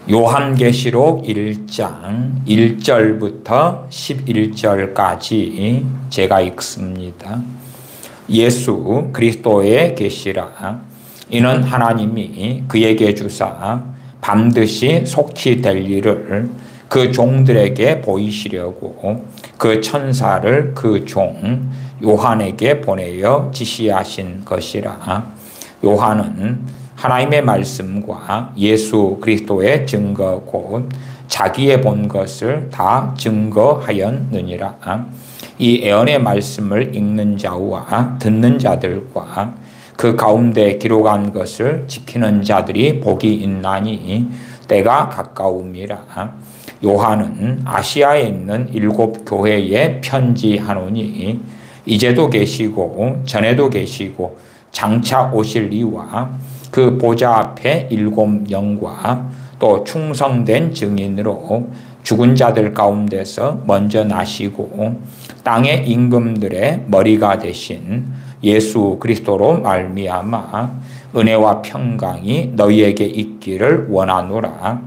요한계시록 1장 1절부터 11절까지 제가 읽습니다. 예수 그리스도의 계시라. 이는 하나님이 그에게 주사 반드시 속히 될 일을 그 종들에게 보이시려고 그 천사를 그 종 요한에게 보내어 지시하신 것이라. 요한은 하나님의 말씀과 예수 그리스도의 증거 곧 자기의 본 것을 다 증거하였느니라. 이 예언의 말씀을 읽는 자와 듣는 자들과 그 가운데 기록한 것을 지키는 자들이 복이 있나니 때가 가까움이라. 요한은 아시아에 있는 7 교회에 편지하노니 이제도 계시고 전에도 계시고 장차 오실 이와 그 보좌 앞에 7 영과 또 충성된 증인으로 죽은 자들 가운데서 먼저 나시고 땅의 임금들의 머리가 되신 예수 그리스도로 말미암아 은혜와 평강이 너희에게 있기를 원하노라.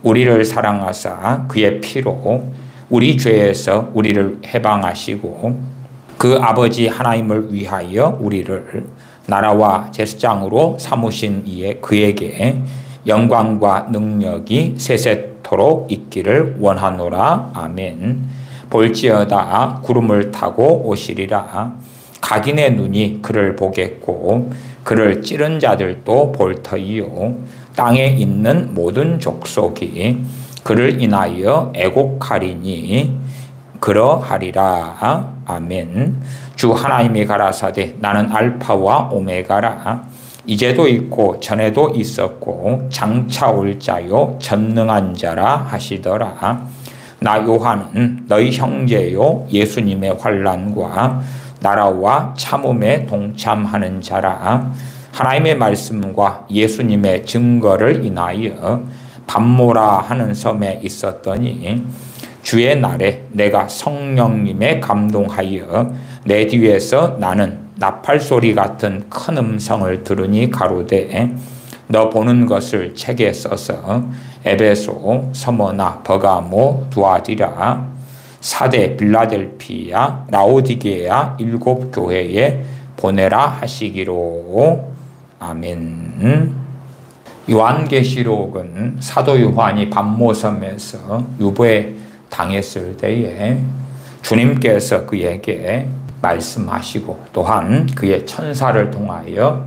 우리를 사랑하사 그의 피로 우리 죄에서 우리를 해방하시고 그 아버지 하나님을 위하여 우리를 나라와 제사장으로 삼으신 이에 그에게 영광과 능력이 세세토록 있기를 원하노라. 아멘. 볼지어다 구름을 타고 오시리라. 각인의 눈이 그를 보겠고 그를 찌른 자들도 볼 터이요 땅에 있는 모든 족속이 그를 인하여 애곡하리니 그러하리라. 아멘. 주 하나님이 가라사대 나는 알파와 오메가라. 이제도 있고 전에도 있었고 장차 올 자요 전능한 자라 하시더라. 나 요한은 너희 형제요 예수님의 환난과 나라와 참음에 동참하는 자라. 하나님의 말씀과 예수님의 증거를 인하여 밤모라 하는 섬에 있었더니 주의 날에 내가 성령님에 감동하여 내 뒤에서 나는 나팔소리 같은 큰 음성을 들으니 가로되 너 보는 것을 책에 써서 에베소, 서머나, 버가모, 두아디라, 사대, 빌라델피아, 라오디게아 7 교회에 보내라 하시기로. 아멘. 요한계시록은 사도 요한이 밤모섬에서 유배 당했을 때에 주님께서 그에게 말씀하시고 또한 그의 천사를 통하여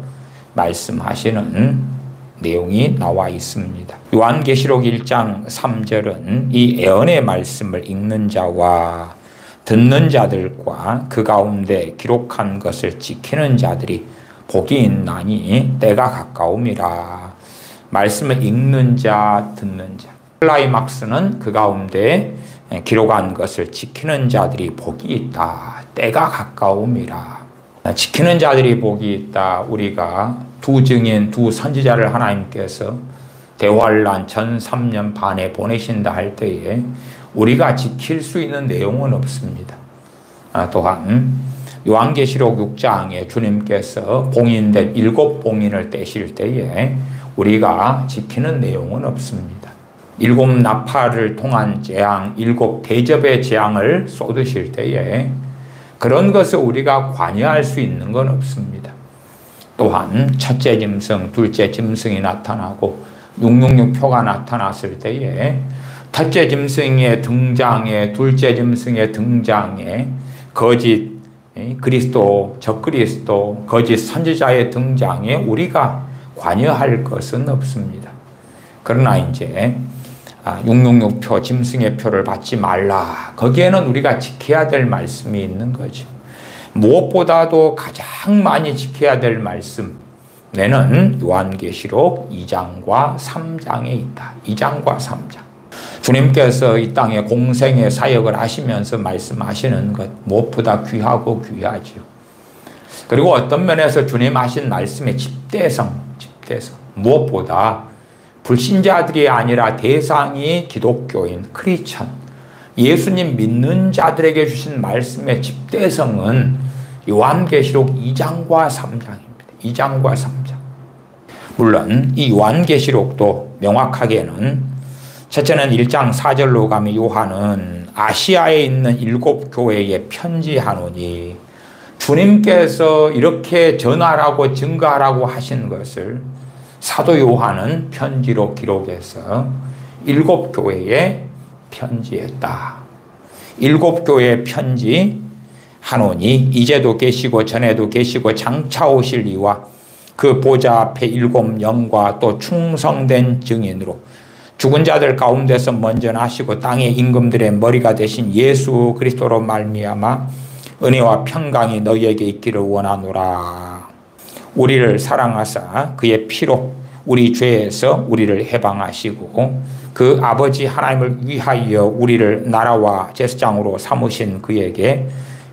말씀하시는 내용이 나와 있습니다. 요한계시록 1장 3절은 이 예언의 말씀을 읽는 자와 듣는 자들과 그 가운데 기록한 것을 지키는 자들이 복이 있나니 때가 가까움이라. 말씀을 읽는 자, 듣는 자. 클라이막스는 그 가운데 기록한 것을 지키는 자들이 복이 있다. 때가 가까움이라. 지키는 자들이 복이 있다. 우리가 두 증인, 두 선지자를 하나님께서 대환란 전 3년 반에 보내신다 할 때에 우리가 지킬 수 있는 내용은 없습니다. 또한 요한계시록 6장에 주님께서 봉인된 7 봉인을 떼실 때에 우리가 지키는 내용은 없습니다. 7 나팔을 통한 재앙, 7 대접의 재앙을 쏟으실 때에 그런 것을 우리가 관여할 수 있는 건 없습니다. 또한 첫째 짐승, 둘째 짐승이 나타나고 666표가 나타났을 때에 첫째 짐승의 등장에, 둘째 짐승의 등장에 거짓 그리스도, 적그리스도, 거짓 선지자의 등장에 우리가 관여할 것은 없습니다. 그러나 이제 666표 짐승의 표를 받지 말라. 거기에는 우리가 지켜야 될 말씀이 있는 거죠. 무엇보다도 가장 많이 지켜야 될 말씀에는 요한계시록 2장과 3장에 있다. 2장과 3장. 주님께서 이 땅에 공생의 사역을 하시면서 말씀하시는 것 무엇보다 귀하고 귀하죠. 그리고 어떤 면에서 주님 하신 말씀의 집대성. 무엇보다 불신자들이 아니라 대상이 기독교인 크리스천, 예수님 믿는 자들에게 주신 말씀의 집대성은 요한계시록 2장과 3장입니다. 2장과 3장. 물론 이 요한계시록도 명확하게는 첫째는 1장 4절로 가면 요한은 아시아에 있는 7 교회에 편지하노니, 주님께서 이렇게 전하라고 증거하라고 하신 것을 사도 요한은 편지로 기록해서 7 교회에 편지했다. 7 교회에 편지하노니 이제도 계시고 전에도 계시고 장차 오실 이와 그 보좌 앞에 7 영과 또 충성된 증인으로 죽은 자들 가운데서 먼저 나시고 땅의 임금들의 머리가 되신 예수 그리스도로 말미암아 은혜와 평강이 너희에게 있기를 원하노라. 우리를 사랑하사 그의 피로 우리 죄에서 우리를 해방하시고 그 아버지 하나님을 위하여 우리를 나라와 제사장으로 삼으신 그에게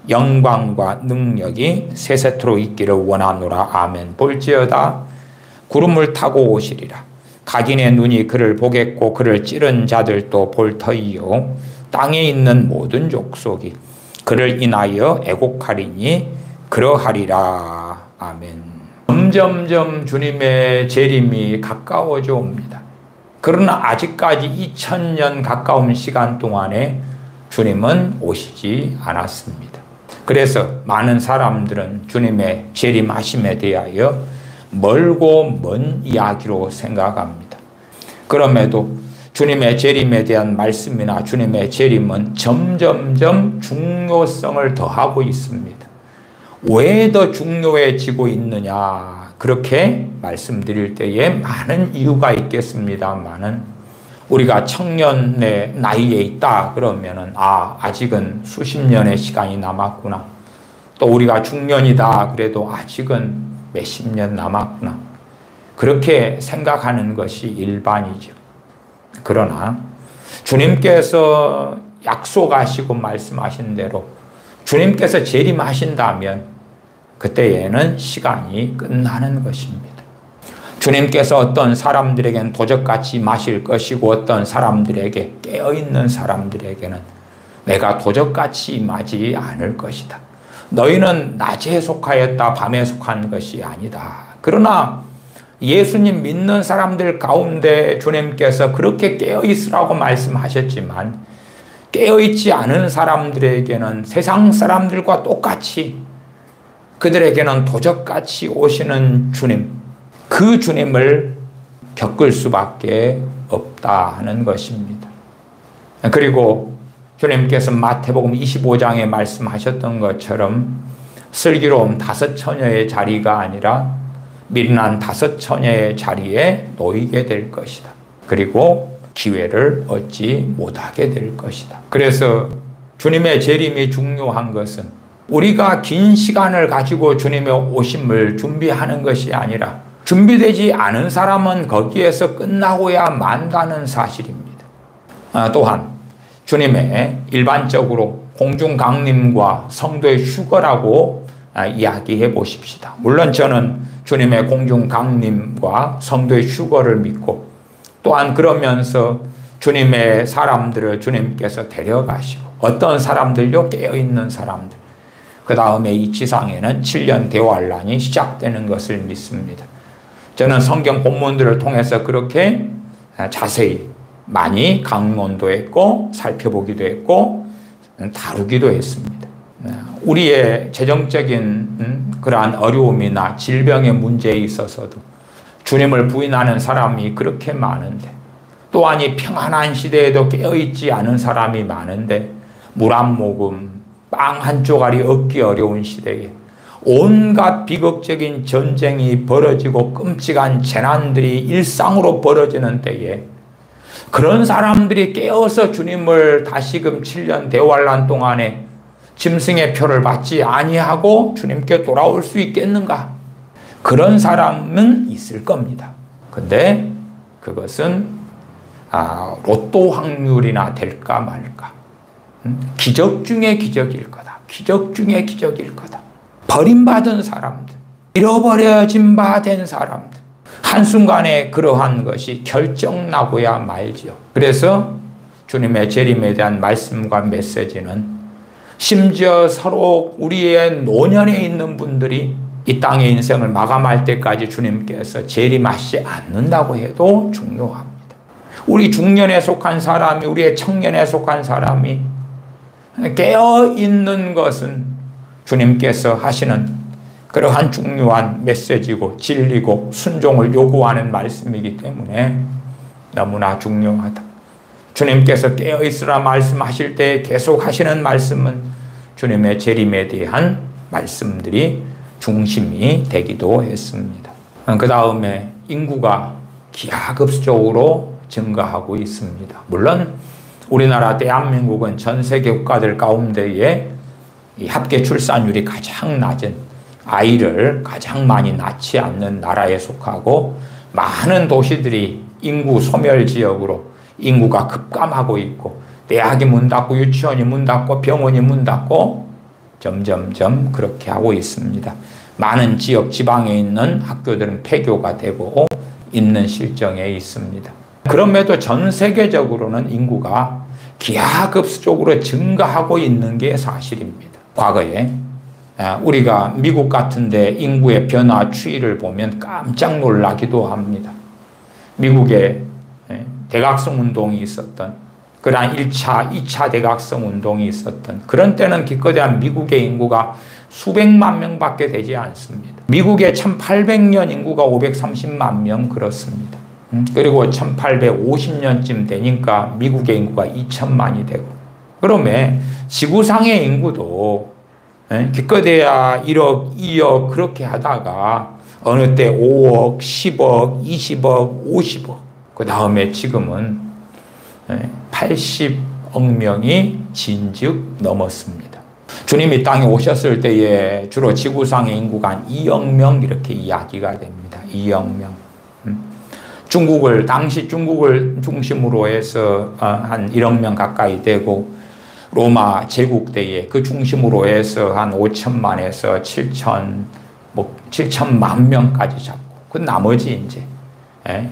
영광과 능력이 세세토록 있기를 원하노라. 아멘. 볼지어다 구름을 타고 오시리라. 각인의 눈이 그를 보겠고 그를 찌른 자들도 볼 터이요 땅에 있는 모든 족속이 그를 인하여 애곡하리니 그러하리라. 아멘. 점점점 주님의 재림이 가까워져 옵니다. 그러나 아직까지 2000년 가까운 시간 동안에 주님은 오시지 않았습니다. 그래서 많은 사람들은 주님의 재림하심에 대하여 멀고 먼 이야기로 생각합니다. 그럼에도 주님의 재림에 대한 말씀이나 주님의 재림은 점점점 중요성을 더하고 있습니다. 왜 더 중요해지고 있느냐, 그렇게 말씀드릴 때에 많은 이유가 있겠습니다만은, 우리가 청년의 나이에 있다 그러면은 아직은 수십 년의 시간이 남았구나. 또 우리가 중년이다 그래도 아직은 몇십 년 남았구나. 그렇게 생각하는 것이 일반이죠. 그러나 주님께서 약속하시고 말씀하신 대로 주님께서 재림하신다면 그때에는 시간이 끝나는 것입니다. 주님께서 어떤 사람들에게는 도적같이 마실 것이고 어떤 사람들에게, 깨어있는 사람들에게는 내가 도적같이 임하지 않을 것이다. 너희는 낮에 속하였다 밤에 속한 것이 아니다. 그러나 예수님 믿는 사람들 가운데 주님께서 그렇게 깨어있으라고 말씀하셨지만 깨어있지 않은 사람들에게는 세상 사람들과 똑같이 그들에게는 도적같이 오시는 주님, 그 주님을 겪을 수밖에 없다 하는 것입니다. 그리고 주님께서 마태복음 25장에 말씀하셨던 것처럼 슬기로운 5 처녀의 자리가 아니라 미련한 5 처녀의 자리에 놓이게 될 것이다. 그리고 기회를 얻지 못하게 될 것이다. 그래서 주님의 재림이 중요한 것은 우리가 긴 시간을 가지고 주님의 오심을 준비하는 것이 아니라 준비되지 않은 사람은 거기에서 끝나고야 만다는 사실입니다. 또한 주님의 일반적으로 공중 강림과 성도의 휴거라고 이야기해 보십시다. 물론 저는 주님의 공중 강림과 성도의 휴거를 믿고 또한 그러면서 주님의 사람들을 주님께서 데려가시고 어떤 사람들요? 깨어있는 사람들. 그 다음에 이 지상에는 7년 대환란이 시작되는 것을 믿습니다. 저는 성경 본문들을 통해서 그렇게 자세히 많이 강론도 했고 살펴보기도 했고 다루기도 했습니다. 우리의 재정적인 그러한 어려움이나 질병의 문제에 있어서도 주님을 부인하는 사람이 그렇게 많은데, 또한 이 평안한 시대에도 깨어있지 않은 사람이 많은데, 물 한 모금, 빵 한 조각이 얻기 어려운 시대에 온갖 비극적인 전쟁이 벌어지고 끔찍한 재난들이 일상으로 벌어지는 때에 그런 사람들이 깨어서 주님을 다시금 7년 대환란 동안에 짐승의 표를 받지 아니하고 주님께 돌아올 수 있겠는가? 그런 사람은 있을 겁니다. 근데 그것은 로또 확률이나 될까 말까. 기적 중에 기적일 거다. 기적 중에 기적일 거다. 버림받은 사람들, 잃어버려진 바 된 사람들, 한순간에 그러한 것이 결정나고야 말죠. 그래서 주님의 재림에 대한 말씀과 메시지는 심지어 서로 우리의 노년에 있는 분들이 이 땅의 인생을 마감할 때까지 주님께서 재림하시지 않는다고 해도 중요합니다. 우리 중년에 속한 사람이, 우리의 청년에 속한 사람이 깨어있는 것은 주님께서 하시는 그러한 중요한 메시지고 진리고 순종을 요구하는 말씀이기 때문에 너무나 중요하다. 주님께서 깨어있으라 말씀하실 때 계속 하시는 말씀은 주님의 재림에 대한 말씀들이 중심이 되기도 했습니다. 그 다음에 인구가 기하급수적으로 증가하고 있습니다. 물론 우리나라 대한민국은 전 세계 국가들 가운데에 이 합계 출산율이 가장 낮은, 아이를 가장 많이 낳지 않는 나라에 속하고 많은 도시들이 인구 소멸 지역으로 인구가 급감하고 있고 대학이 문 닫고 유치원이 문 닫고 병원이 문 닫고 점점점 그렇게 하고 있습니다. 많은 지역 지방에 있는 학교들은 폐교가 되고 있는 실정에 있습니다. 그럼에도 전 세계적으로는 인구가 기하급수적으로 증가하고 있는 게 사실입니다. 과거에 우리가 미국 같은데 인구의 변화 추이를 보면 깜짝 놀라기도 합니다. 미국에 대각성 운동이 있었던, 그러한 1차, 2차 대각성 운동이 있었던 그런 때는 기껏해야 미국의 인구가 수백만 명밖에 되지 않습니다. 미국의 1800년 인구가 530만 명 그렇습니다. 그리고 1850년쯤 되니까 미국의 인구가 2000만이 되고, 그러면 지구상의 인구도 기껏해야 1억, 2억 그렇게 하다가 어느 때 5억, 10억, 20억, 50억, 그 다음에 지금은 80억 명이 진즉 넘었습니다. 주님이 땅에 오셨을 때에 주로 지구상의 인구가 한 2억 명 이렇게 이야기가 됩니다. 2억 명. 당시 중국을 중심으로 해서 한 1억 명 가까이 되고, 로마 제국 때에 그 중심으로 해서 한 5천만에서 7천만 명까지 잡고, 그 나머지 이제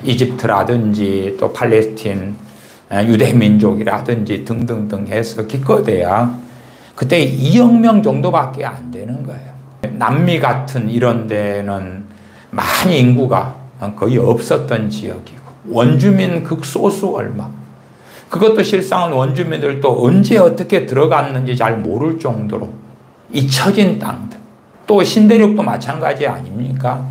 이집트라든지 또 팔레스틴 유대민족이라든지 등등등 해서 기껏해야 그때 2억 명 정도밖에 안 되는 거예요. 남미 같은 이런 데는 많이 인구가 거의 없었던 지역이고, 원주민 극소수 얼마, 그것도 실상은 원주민들도 언제 어떻게 들어갔는지 잘 모를 정도로 잊혀진 땅들. 또 신대륙도 마찬가지 아닙니까?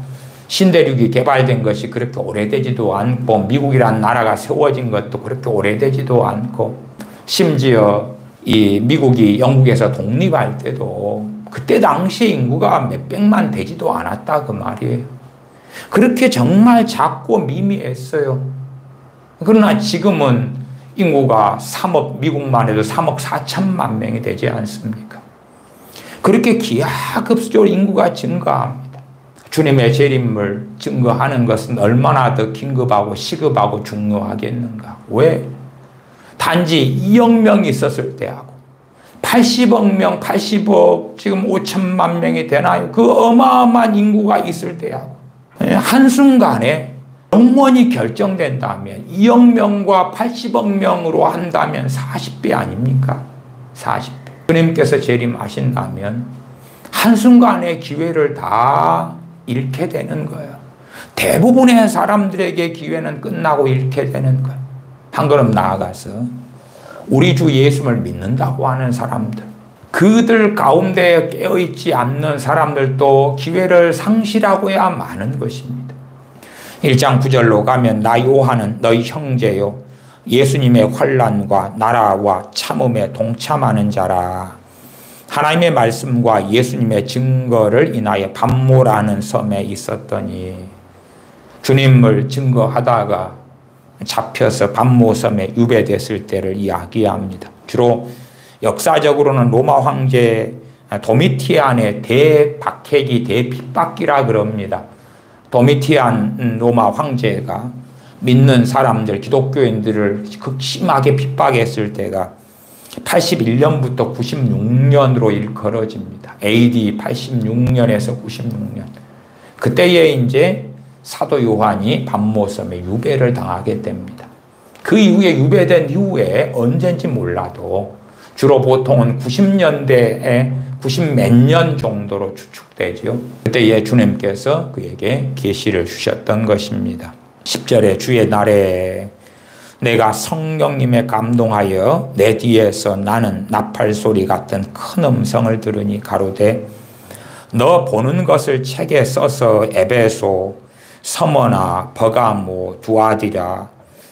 신대륙이 개발된 것이 그렇게 오래되지도 않고, 미국이란 나라가 세워진 것도 그렇게 오래되지도 않고, 심지어 이 미국이 영국에서 독립할 때도 그때 당시 인구가 몇백만 되지도 않았다 그 말이에요. 그렇게 정말 작고 미미했어요. 그러나 지금은 인구가 3억, 미국만 해도 3억 4천만 명이 되지 않습니까? 그렇게 기하급수적으로 인구가 증가합니다. 주님의 재림을 증거하는 것은 얼마나 더 긴급하고 시급하고 중요하겠는가. 왜? 단지 2억 명이 있었을 때하고 80억 명, 80억, 지금 5천만 명이 되나요? 그 어마어마한 인구가 있을 때하고 한순간에 영원히 결정된다면 2억 명과 80억 명으로 한다면 40배 아닙니까? 40배. 주님께서 재림하신다면 한순간에 기회를 다 잃게 되는 거예요. 대부분의 사람들에게 기회는 끝나고 잃게 되는 거예요. 한 걸음 나아가서 우리 주 예수를 믿는다고 하는 사람들, 그들 가운데 깨어있지 않는 사람들도 기회를 상실하고 해야 많은 것입니다. 1장 9절로 가면 나 요한은 너희 형제요 예수님의 환난과 나라와 참음에 동참하는 자라. 하나님의 말씀과 예수님의 증거를 인하여 반모라는 섬에 있었더니, 주님을 증거하다가 잡혀서 반모섬에 유배됐을 때를 이야기합니다. 주로 역사적으로는 로마 황제 도미티안의 대박해기, 대핍박기라 그럽니다. 도미티안 로마 황제가 믿는 사람들, 기독교인들을 극심하게 핍박했을 때가 81년부터 96년으로 일컬어집니다. AD 86년에서 96년. 그때에 이제 사도 요한이 반모섬에 유배를 당하게 됩니다. 그 이후에 유배된 이후에 언젠지 몰라도 주로 보통은 90년대에 90 몇 년 정도로 추측되죠. 그때에 주님께서 그에게 계시를 주셨던 것입니다. 10절에 주의 날에 내가 성령님에 감동하여 내 뒤에서 나는 나팔 소리 같은 큰 음성을 들으니 가로되 너 보는 것을 책에 써서 에베소, 서머나, 버가모, 두아디라,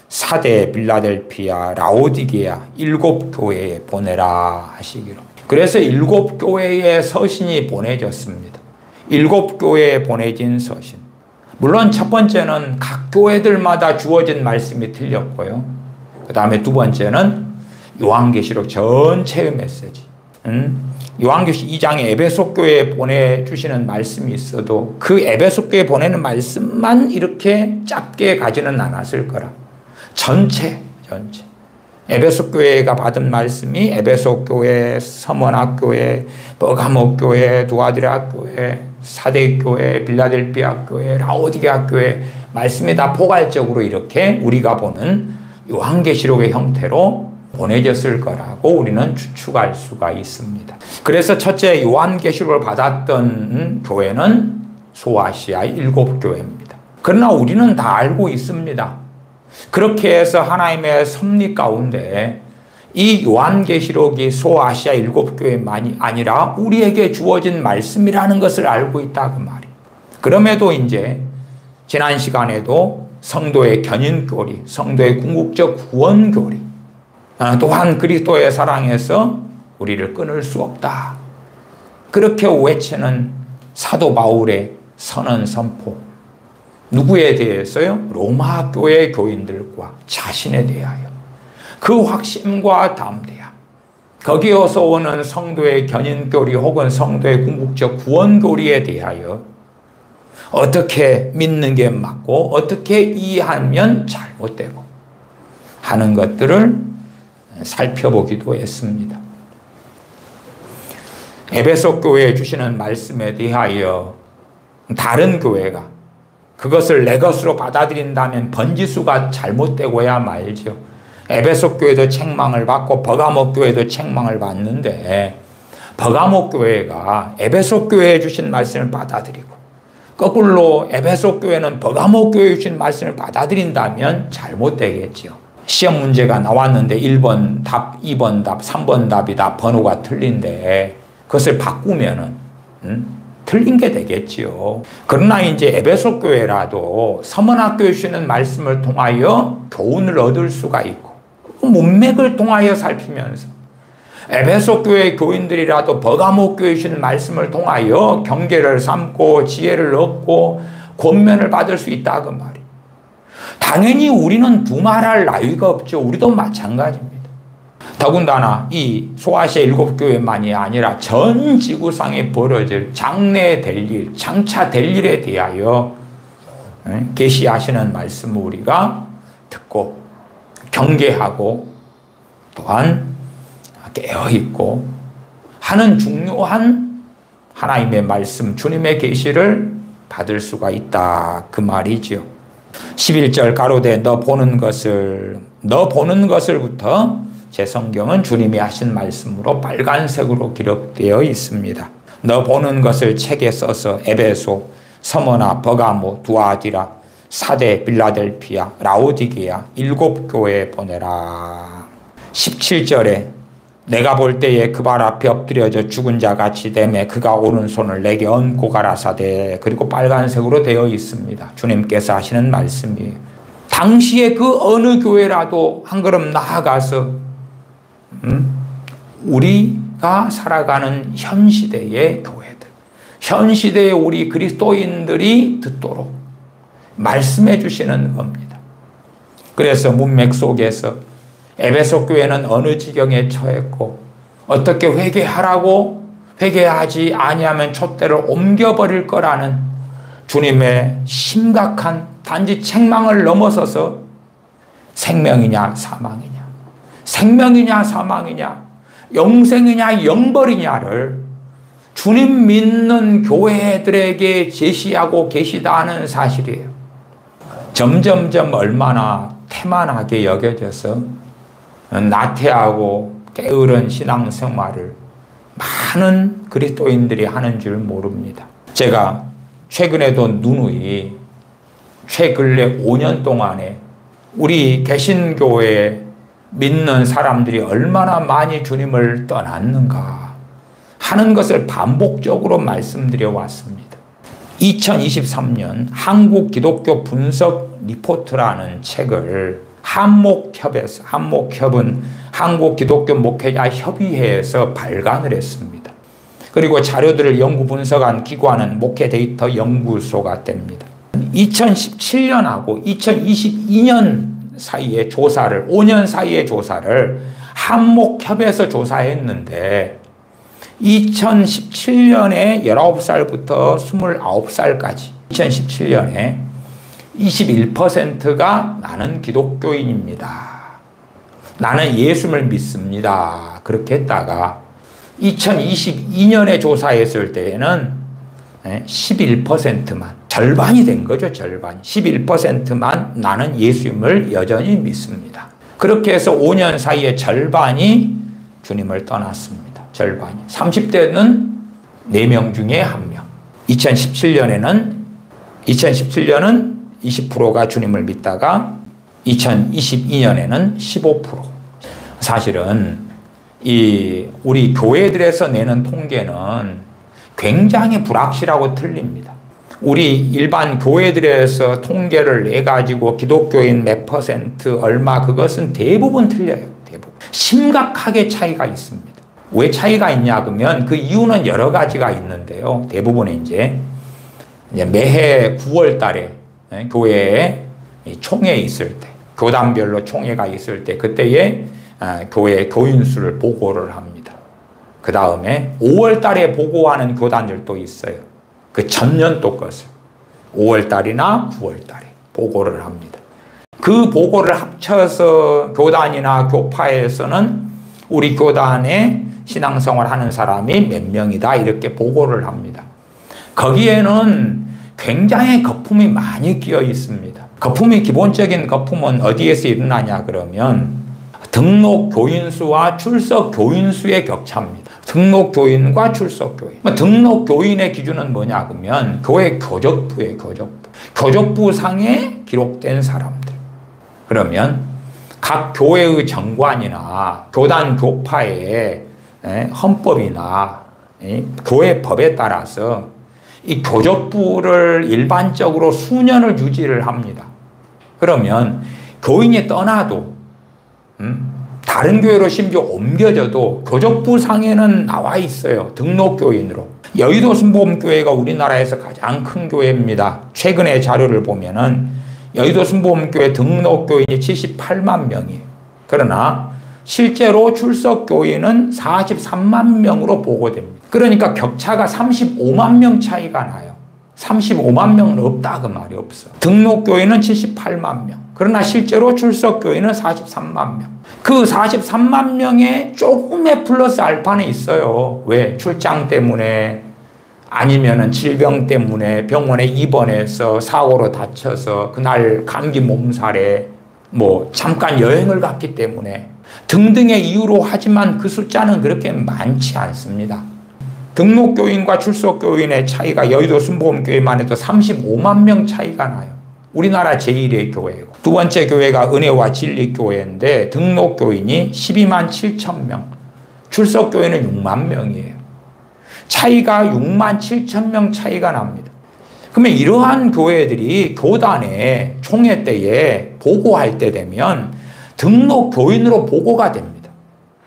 사대, 빌라델피아, 라오디게아 7교회에 보내라 하시기로. 그래서 7교회의 서신이 보내졌습니다. 7교회에 보내진 서신. 물론 첫 번째는 각 교회들마다 주어진 말씀이 틀렸고요. 그 다음에 두 번째는 요한계시록 전체의 메시지. 요한계시록 2장에 에베소 교회에 보내주시는 말씀이 있어도 그 에베소 교회에 보내는 말씀만 이렇게 짧게 가지는 않았을 거라. 전체. 에베소 교회가 받은 말씀이 에베소 교회, 서머나 교회, 버가모 교회, 두아디라 교회, 사대 교회, 빌라델피아 교회, 라오디게아 교회 말씀이 다 포괄적으로 이렇게 우리가 보는 요한계시록의 형태로 보내졌을 거라고 우리는 추측할 수가 있습니다. 그래서 첫째 요한계시록을 받았던 교회는 소아시아 7교회입니다. 그러나 우리는 다 알고 있습니다. 그렇게 해서 하나님의 섭리 가운데 이 요한계시록이 소아시아 7교회만이 아니라 우리에게 주어진 말씀이라는 것을 알고 있다 그 말이에요. 그럼에도 이제 지난 시간에도 성도의 견인교리, 성도의 궁극적 구원교리, 또한 그리스도의 사랑에서 우리를 끊을 수 없다. 그렇게 외치는 사도 바울의 선언 선포. 누구에 대해서요? 로마 교회 교인들과 자신에 대하여. 그 확신과 담대함. 거기에서 오는 성도의 견인교리 혹은 성도의 궁극적 구원교리에 대하여 어떻게 믿는 게 맞고 어떻게 이해하면 잘못되고 하는 것들을 살펴보기도 했습니다. 에베소 교회에 주시는 말씀에 대하여 다른 교회가 그것을 내 것으로 받아들인다면 번지수가 잘못되고야 말죠. 에베소 교회도 책망을 받고 버가모 교회도 책망을 받는데 버가모 교회가 에베소 교회에 주신 말씀을 받아들이고 거꾸로 에베소 교회는 버가모 교회에 주신 말씀을 받아들인다면 잘못되겠죠. 시험 문제가 나왔는데 1번 답, 2번 답, 3번 답이 다 번호가 틀린데 그것을 바꾸면은 틀린 게 되겠지요. 그러나 이제 에베소 교회라도 서머나 교회에 주시는 말씀을 통하여 교훈을 얻을 수가 있고 문맥을 통하여 살피면서 에베소 교회 교인들이라도 버가모 교회에 주시는 말씀을 통하여 경계를 삼고 지혜를 얻고 권면을 받을 수 있다 그 말이에요. 당연히 우리는 두말할 나위가 없죠. 우리도 마찬가지입니다. 더군다나 이 소아시아 7교회만이 아니라 전 지구상에 벌어질 장래될 일, 장차될 일에 대하여 계시하시는 말씀을 우리가 듣고 경계하고 또한 깨어있고 하는 중요한 하나님의 말씀, 주님의 계시를 받을 수가 있다 그 말이죠. 11절 가로되 너 보는 것을부터 제 성경은 주님이 하신 말씀으로 빨간색으로 기록되어 있습니다. 너 보는 것을 책에 써서 에베소, 서머나, 버가모, 두아디라, 사대, 빌라델피아, 라오디게아 7교회에 보내라. 17절에 내가 볼 때에 그 발 앞에 엎드려져 죽은 자 같이 되매 그가 오른손을 내게 얹고 가라사대. 그리고 빨간색으로 되어 있습니다. 주님께서 하시는 말씀이에요. 당시에 그 어느 교회라도 한 걸음 나아가서 우리가 살아가는 현 시대의 교회들, 현 시대의 우리 그리스도인들이 듣도록 말씀해 주시는 겁니다. 그래서 문맥 속에서 에베소 교회는 어느 지경에 처했고 어떻게 회개하라고 회개하지 아니하면 촛대를 옮겨버릴 거라는 주님의 심각한 단지 책망을 넘어서서 생명이냐 사망이냐, 생명이냐 사망이냐, 영생이냐 영벌이냐를 주님 믿는 교회들에게 제시하고 계시다는 사실이에요. 점점점 얼마나 태만하게 여겨져서 나태하고 게으른 신앙생활을 많은 그리스도인들이 하는 줄 모릅니다. 제가 최근에도 누누이 최근래 5년 동안에 우리 개신교에 믿는 사람들이 얼마나 많이 주님을 떠났는가 하는 것을 반복적으로 말씀드려 왔습니다. 2023년 한국 기독교 분석 리포트라는 책을 한목협은 한국 기독교 목회자 협의회에서 발간을 했습니다. 그리고 자료들을 연구 분석한 기관은 목회 데이터 연구소가 됩니다. 2017년하고 2022년 사이에 조사를, 5년 사이의 조사를 한목협에서 조사했는데 2017년에 19살부터 29살까지 2017년에 21%가 나는 기독교인입니다. 나는 예수를 믿습니다. 그렇게 했다가 2022년에 조사했을 때에는 11%만, 절반이 된 거죠. 절반. 11%만 나는 예수님을 여전히 믿습니다. 그렇게 해서 5년 사이에 절반이 주님을 떠났습니다. 절반이. 30대는 4명 중에 1명. 2017년은 20%가 주님을 믿다가 2022년에는 15%. 사실은 우리 교회들에서 내는 통계는 굉장히 불확실하고 틀립니다. 우리 일반 교회들에서 통계를 내가지고 기독교인 몇 퍼센트 얼마, 그것은 대부분 틀려요. 대부분. 심각하게 차이가 있습니다. 왜 차이가 있냐 그러면 그 이유는 여러 가지가 있는데요. 대부분 이제 매해 9월 달에 교회에 총회 있을 때, 교단별로 총회가 있을 때 그때에 교회 교인 수를 보고를 합니다. 그 다음에 5월 달에 보고하는 교단들도 있어요. 그 전년도 것을 5월 달이나 9월 달에 보고를 합니다. 그 보고를 합쳐서 교단이나 교파에서는 우리 교단에 신앙생활 하는 사람이 몇 명이다 이렇게 보고를 합니다. 거기에는 굉장히 거품이 많이 끼어 있습니다. 기본적인 거품은 어디에서 일어나냐 그러면 등록 교인 수와 출석 교인 수의 격차입니다. 등록 교인과 출석 교인. 등록 교인의 기준은 뭐냐 그러면 교회 교적부예요. 교적부 상에 기록된 사람들. 그러면 각 교회의 정관이나 교단 교파의 헌법이나 교회 법에 따라서 이 교적부를 일반적으로 수년을 유지를 합니다. 그러면 교인이 떠나도 다른 교회로 심지어 옮겨져도 교적부 상에는 나와 있어요. 등록교인으로. 여의도 순복음교회가 우리나라에서 가장 큰 교회입니다. 최근의 자료를 보면은 여의도 순복음교회 등록교인이 78만 명이에요. 그러나 실제로 출석교인은 43만 명으로 보고됩니다. 그러니까 격차가 35만 명 차이가 나요. 35만 명은 없다 그 말이 없어. 등록교인은 78만 명. 그러나 실제로 출석교인은 43만 명. 그 43만 명의 조금의 플러스 알파는 있어요. 왜? 출장 때문에 아니면은 질병 때문에 병원에 입원해서 사고로 다쳐서 그날 감기 몸살에 잠깐 여행을 갔기 때문에 등등의 이유로 하지만 그 숫자는 그렇게 많지 않습니다. 등록교인과 출석교인의 차이가 여의도 순복음교회만 해도 35만 명 차이가 나요. 우리나라 제1의 교회고 두 번째 교회가 은혜와 진리교회인데 등록교인이 12만 7천 명, 출석교인은 6만 명이에요. 차이가 6만 7천 명 차이가 납니다. 그러면 이러한 교회들이 교단에 총회 때에 보고할 때 되면 등록교인으로 보고가 됩니다.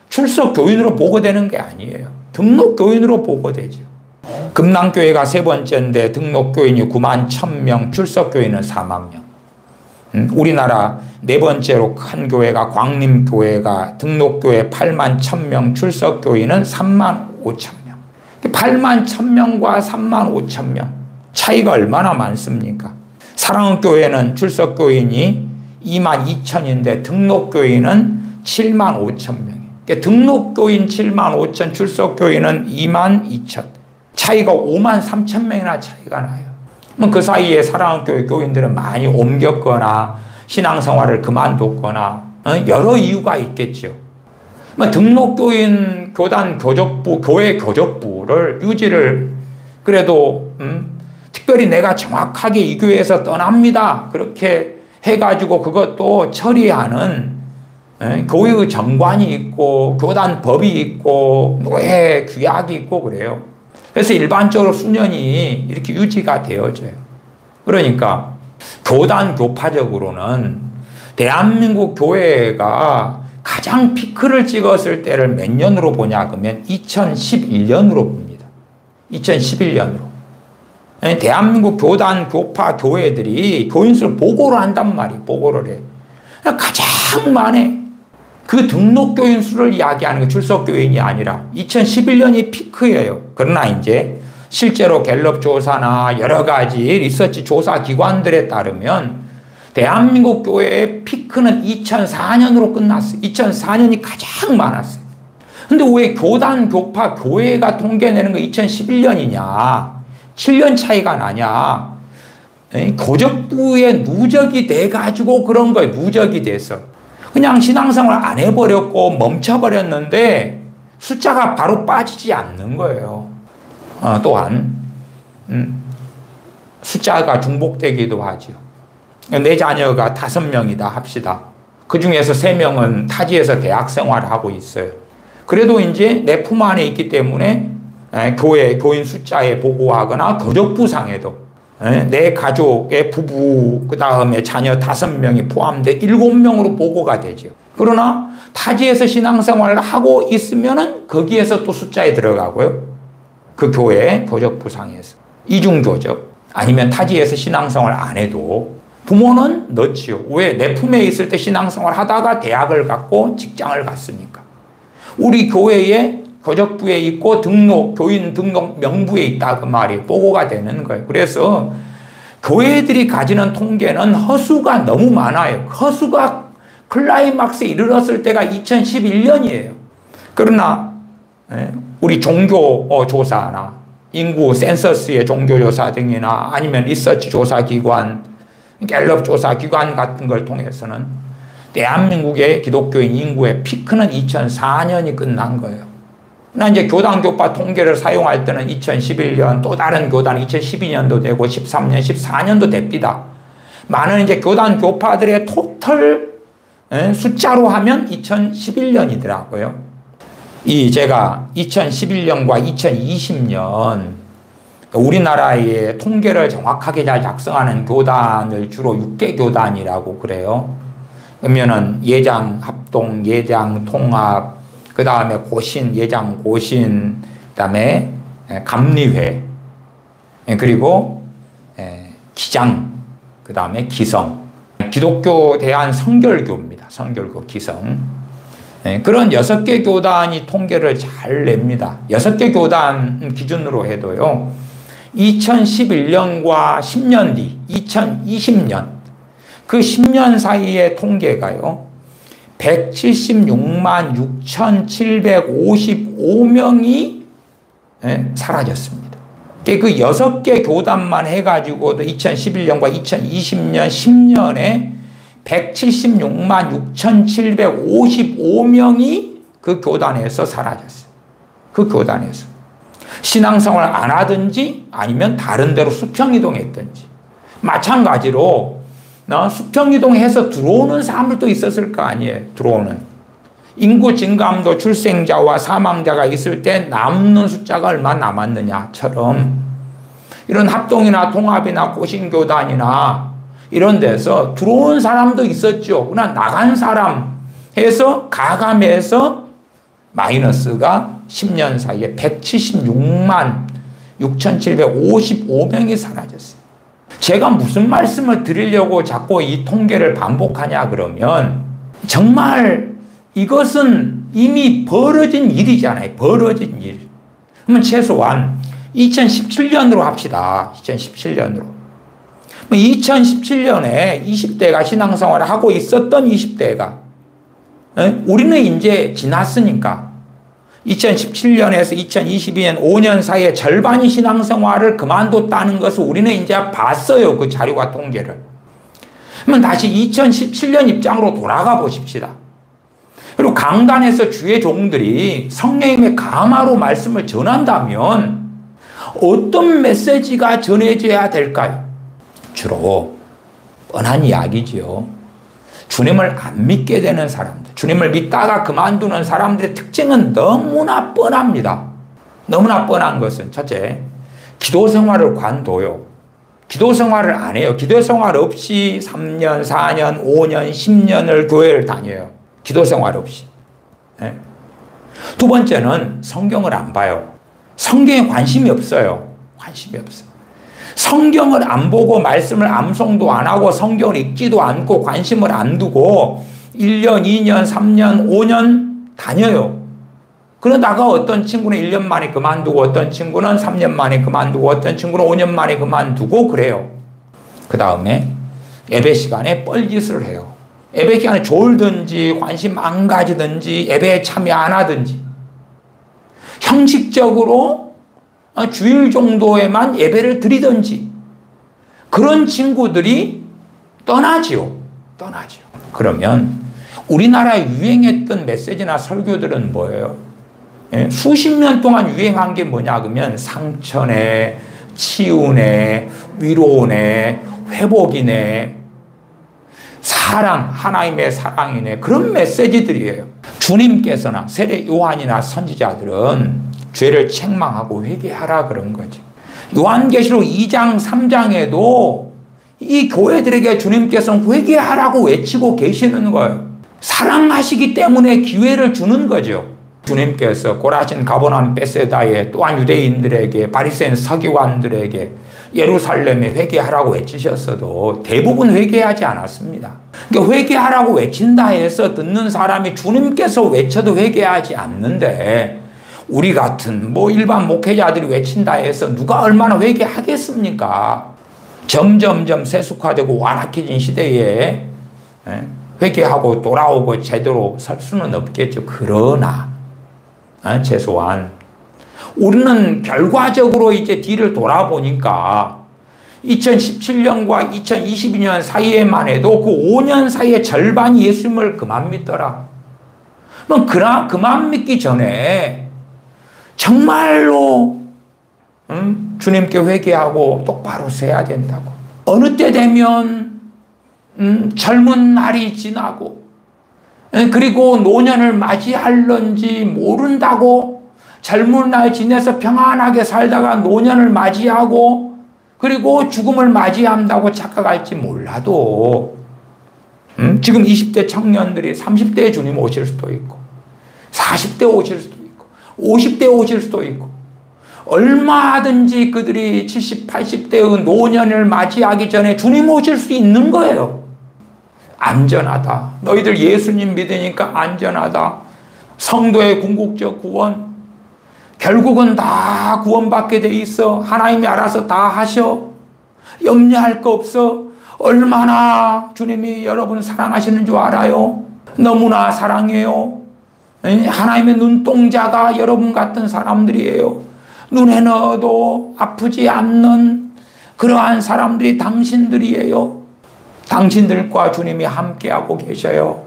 출석교인으로 보고되는 게 아니에요. 등록교인으로 보고되죠. 금남교회가 세 번째인데 등록교인이 9만 1,000명, 출석교인은 4만 명. 우리나라 네 번째로 큰 교회가 광림교회가 등록교회 8만 1,000명, 출석교인은 3만 5천 명. 8만 1,000명과 3만 5천 명. 차이가 얼마나 많습니까? 사랑교회는 출석교인이 2만 2천인데 등록교인은 7만 5천 명이에요. 그러니까 등록교인 7만 5천, 출석교인은 2만 2천. 차이가 5만 3천 명이나 차이가 나요. 그 사이에 사랑교회 교인들은 많이 옮겼거나 신앙생활을 그만뒀거나 여러 이유가 있겠죠. 등록교인 교단 교적부, 교회 교적부를 유지를 그래도 특별히 내가 정확하게 이 교회에서 떠납니다. 그렇게 해가지고 그것도 처리하는 교회의 정관이 있고 교단 법이 있고 노예 규약이 있고 그래요. 그래서 일반적으로 수년이 이렇게 유지가 되어져요. 그러니까 교단 교파적으로는 대한민국 교회가 가장 피크를 찍었을 때를 몇 년으로 보냐 그러면 2011년으로 봅니다. 2011년으로. 대한민국 교단 교파 교회들이 교인수를 보고를 한단 말이에요. 보고를 해. 가장 많이 그 등록 교인 수를 이야기하는 게 출석 교인이 아니라 2011년이 피크예요. 그러나 이제 실제로 갤럽 조사나 여러 가지 리서치 조사 기관들에 따르면 대한민국 교회의 피크는 2004년으로 끝났어요. 2004년이 가장 많았어요. 근데 왜 교단 교파 교회가 통계내는 거 2011년이냐? 7년 차이가 나냐? 고적부에 누적이 돼가지고 그런 거예요. 누적이 돼서. 그냥 신앙생활 안 해버렸고 멈춰버렸는데 숫자가 바로 빠지지 않는 거예요. 또한 숫자가 중복되기도 하죠. 내 자녀가 5명이다 합시다. 그 중에서 3명은 타지에서 대학 생활을 하고 있어요. 그래도 이제 내 품 안에 있기 때문에 교회 교인 숫자에 보고하거나 교적부상에도 내 가족의 부부 그 다음에 자녀 5명이 포함돼 7명으로 보고가 되죠. 그러나 타지에서 신앙생활을 하고 있으면은 거기에서 또 숫자에 들어가고요. 그 교회 교적부상에서 이중교적 아니면 타지에서 신앙생활 안 해도 부모는 넣지요. 왜? 내 품에 있을 때 신앙생활 하다가 대학을 갔고 직장을 갔으니까. 우리 교회에 교적부에 있고 교인 등록 명부에 있다 그 말이 보고가 되는 거예요. 그래서 교회들이 가지는 통계는 허수가 너무 많아요. 허수가 클라이막스에 이르렀을 때가 2011년이에요. 그러나 우리 종교조사나 인구 센서스의 종교조사 등이나 아니면 리서치 조사기관, 갤럽 조사기관 같은 걸 통해서는 대한민국의 기독교인 인구의 피크는 2004년이 끝난 거예요. 나 이제 교단 교파 통계를 사용할 때는 2011년 또 다른 교단 2012년도 되고 13년, 14년도 됩니다. 많은 이제 교단 교파들의 토탈 숫자로 하면 2011년이더라고요. 제가 2011년과 2020년 우리나라의 통계를 정확하게 잘 작성하는 교단을 주로 6개 교단이라고 그래요. 그러면은 예장 합동, 예장 통합, 그 다음에 고신, 예장 고신, 그 다음에 감리회, 그리고 기장, 그 다음에 기성. 기독교 대한 성결교입니다. 성결교, 기성. 그런 6개 교단이 통계를 잘 냅니다. 6개 교단 기준으로 해도요, 2011년과 10년 뒤, 2020년, 그 10년 사이의 통계가요, 176만 6,755명이 사라졌습니다. 그 6개 교단만 해가지고도 2011년과 2020년 10년에 176만 6,755명이 그 교단에서 사라졌어요. 그 교단에서. 신앙생활 안 하든지 아니면 다른 데로 수평이동했든지. 마찬가지로 수평이동해서 들어오는 사람들도 있었을 거 아니에요. 들어오는. 인구 증감도 출생자와 사망자가 있을 때 남는 숫자가 얼마 남았느냐처럼 이런 합동이나 통합이나 고신교단이나 이런 데서 들어온 사람도 있었죠. 그러나 나간 사람 해서 가감해서 마이너스가 10년 사이에 176만 6,755명이 사라졌어요. 제가 무슨 말씀을 드리려고 자꾸 이 통계를 반복하냐 그러면 정말 이것은 이미 벌어진 일이잖아요. 벌어진 일. 그러면 최소한 2017년으로 합시다. 2017년으로. 2017년에 20대가 신앙생활을 하고 있었던 20대가 우리는 이제 지났으니까 2017년에서 2022년 5년 사이에 절반이 신앙생활을 그만뒀다는 것을 우리는 이제 봤어요. 그 자료와 통계를. 그러면 다시 2017년 입장으로 돌아가 보십시다. 그리고 강단에서 주의 종들이 성령님의 감화로 말씀을 전한다면 어떤 메시지가 전해져야 될까요? 주로 뻔한 이야기지요. 주님을 안 믿게 되는 사람들, 주님을 믿다가 그만두는 사람들의 특징은 너무나 뻔합니다. 너무나 뻔한 것은 첫째, 기도 생활을 관둬요. 기도 생활을 안 해요. 기도 생활 없이 3년, 4년, 5년, 10년을 교회를 다녀요. 기도 생활 없이. 네. 두 번째는 성경을 안 봐요. 성경에 관심이 없어요. 관심이 없어요. 성경을 안 보고 말씀을 암송도 안 하고 성경을 읽지도 않고 관심을 안 두고 1년, 2년, 3년, 5년 다녀요. 그러다가 어떤 친구는 1년 만에 그만두고 어떤 친구는 3년 만에 그만두고 어떤 친구는 5년 만에 그만두고 그래요. 그 다음에 예배 시간에 뻘짓을 해요. 예배 시간에 졸든지 관심 안 가지든지 예배에 참여 안 하든지 형식적으로 주일 정도에만 예배를 드리든지 그런 친구들이 떠나지요. 그러면 우리나라에 유행했던 메시지나 설교들은 뭐예요? 수십 년 동안 유행한 게 뭐냐 그러면 상처네, 치유네, 위로네, 회복이네, 사랑, 하나님의 사랑이네, 그런 메시지들이에요. 주님께서나 세례 요한이나 선지자들은 죄를 책망하고 회개하라 그런 거죠. 요한계시록 2장, 3장에도 이 교회들에게 주님께서는 회개하라고 외치고 계시는 거예요. 사랑하시기 때문에 기회를 주는 거죠. 주님께서 고라신, 가버나움, 베세다에 또한 유대인들에게, 바리새인 서기관들에게 예루살렘에 회개하라고 외치셨어도 대부분 회개하지 않았습니다. 그러니까 회개하라고 외친다 해서 듣는 사람이 주님께서 외쳐도 회개하지 않는데 우리 같은 일반 목회자들이 외친다 해서 누가 얼마나 회개하겠습니까? 점점점 세속화되고 완악해진 시대에 회개하고 돌아오고 제대로 설 수는 없겠죠. 그러나 최소한 우리는 결과적으로 이제 뒤를 돌아보니까 2017년과 2022년 사이에만 해도 그 5년 사이에 절반이 예수님을 그만 믿더라. 그럼 그만 믿기 전에 정말로 주님께 회개하고 똑바로 서야 된다고. 어느 때 되면 젊은 날이 지나고 그리고 노년을 맞이할런지 모른다고 젊은 날 지내서 평안하게 살다가 노년을 맞이하고 그리고 죽음을 맞이한다고 착각할지 몰라도 지금 20대 청년들이 30대에 주님 오실 수도 있고 40대 오실 수도 있고 50대 오실 수도 있고 얼마든지 그들이 70, 80대의 노년을 맞이하기 전에 주님 오실 수 있는 거예요. 안전하다. 너희들 예수님 믿으니까 안전하다. 성도의 궁극적 구원. 결국은 다 구원받게 돼 있어. 하나님이 알아서 다 하셔. 염려할 거 없어. 얼마나 주님이 여러분 사랑하시는 줄 알아요? 너무나 사랑해요. 하나님의 눈동자가 여러분 같은 사람들이에요. 눈에 넣어도 아프지 않는 그러한 사람들이 당신들이에요. 당신들과 주님이 함께하고 계셔요.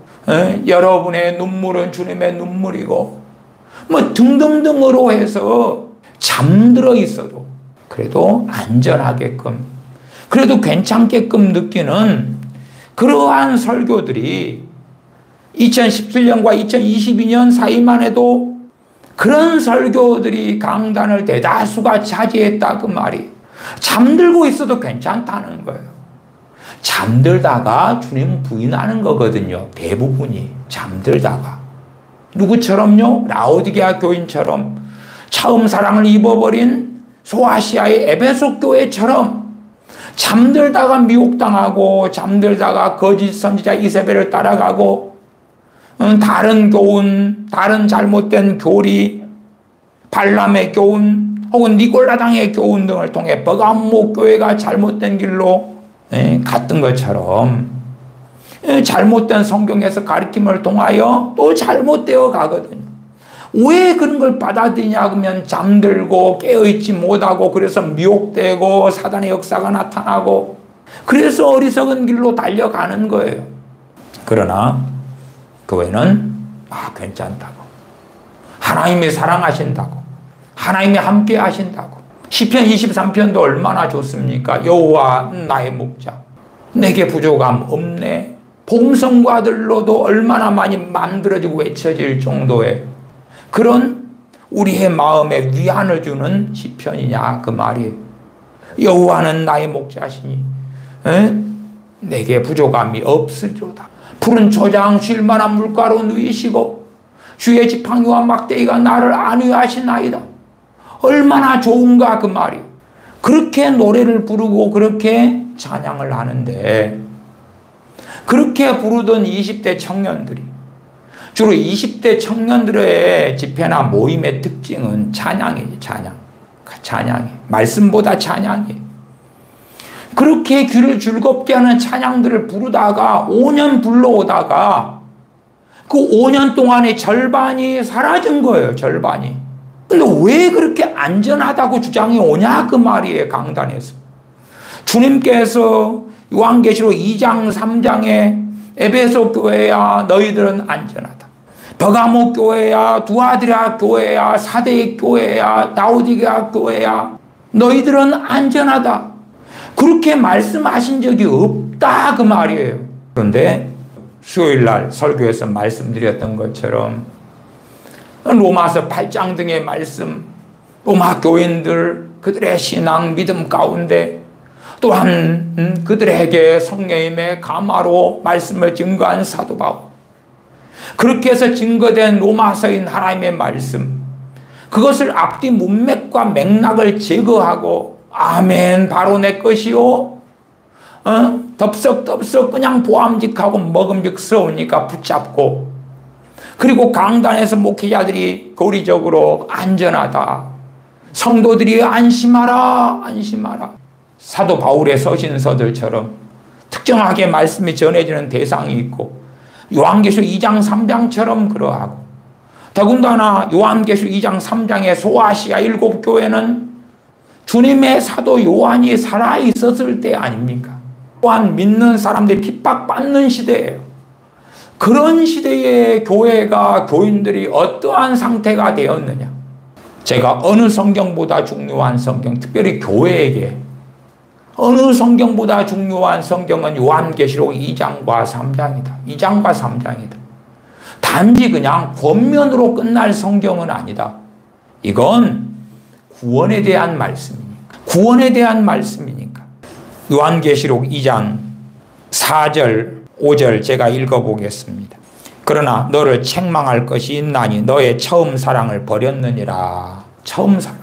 여러분의 눈물은 주님의 눈물이고 등등등으로 해서 잠들어 있어도 그래도 안전하게끔 그래도 괜찮게끔 느끼는 그러한 설교들이 2017년과 2022년 사이만 해도 그런 설교들이 강단을 대다수가 차지했다 그 말이. 잠들고 있어도 괜찮다는 거예요. 잠들다가 주님 부인하는 거거든요. 대부분이 잠들다가. 누구처럼요? 라오디게아 교인처럼 처음 사랑을 입어버린 소아시아의 에베소 교회처럼 잠들다가 미혹당하고 잠들다가 거짓 선지자 이세벨을 따라가고 다른 교훈, 다른 잘못된 교리, 발람의 교훈 혹은 니골라당의 교훈 등을 통해 버가모 교회가 잘못된 길로 갔던 것처럼 잘못된 성경에서 가르침을 통하여 또 잘못되어 가거든요. 왜 그런 걸 받아들이냐 하면 잠들고 깨어있지 못하고 그래서 미혹되고 사단의 역사가 나타나고 그래서 어리석은 길로 달려가는 거예요. 그러나 교회는 괜찮다고. 하나님이 사랑하신다고. 하나님이 함께 하신다고. 시편 23편도 얼마나 좋습니까? 여호와 나의 목자. 내게 부족함 없네. 봉성과들로도 얼마나 많이 만들어지고 외쳐질 정도의 그런 우리의 마음에 위안을 주는 시편이냐 그 말이에요. 여호와는 나의 목자시니 내게 부족함이 없으리로다. 푸른 초장 쉴 만한 물가로 누이시고 주의 지팡이와 막대기가 나를 안위하시나이다. 얼마나 좋은가 그 말이에요. 그렇게 노래를 부르고 그렇게 찬양을 하는데, 그렇게 부르던 20대 청년들이, 주로 20대 청년들의 집회나 모임의 특징은 찬양이에요. 찬양이 말씀보다 찬양이에요. 그렇게 귀를 즐겁게 하는 찬양들을 부르다가 5년 불러오다가 그 5년 동안의 절반이 사라진 거예요. 절반이. 근데 왜 그렇게 안전하다고 주장이 오냐 그 말이에요. 강단에서 주님께서 요한계시록 2장 3장에 에베소 교회야 너희들은 안전하다. 버가모 교회야, 두아드라 교회야, 사대 교회야, 라오디게아 교회야 너희들은 안전하다. 그렇게 말씀하신 적이 없다 그 말이에요. 그런데 수요일날 설교에서 말씀드렸던 것처럼 로마서 8장 등의 말씀, 로마 교인들 그들의 신앙 믿음 가운데 또한 그들에게 성령님의 감화로 말씀을 증거한 사도 바울, 그렇게 해서 증거된 로마서인 하나님의 말씀, 그것을 앞뒤 문맥과 맥락을 제거하고 아멘 바로 내 것이요 덥석덥석 그냥 보암직하고 먹음직스러우니까 붙잡고, 그리고 강단에서 목회자들이 교리적으로 안전하다, 성도들이 안심하라 안심하라, 사도 바울의 서신서들처럼 특정하게 말씀이 전해지는 대상이 있고 요한계시록 2장 3장처럼 그러하고, 더군다나 요한계시록 2장 3장의 소아시아 7교회는 주님의 사도 요한이 살아있었을 때 아닙니까? 또한 믿는 사람들이 핍박받는 시대예요. 그런 시대의 교회가, 교인들이 어떠한 상태가 되었느냐. 제가 어느 성경보다 중요한 성경, 특별히 교회에게 어느 성경보다 중요한 성경은 요한계시록 2장과 3장이다. 2장과 3장이다. 단지 그냥 권면으로 끝날 성경은 아니다. 이건 구원에 대한 말씀이니까. 구원에 대한 말씀이니까. 요한계시록 2장 4절 5절 제가 읽어보겠습니다. 그러나 너를 책망할 것이 있나니 너의 처음 사랑을 버렸느니라. 처음 사랑.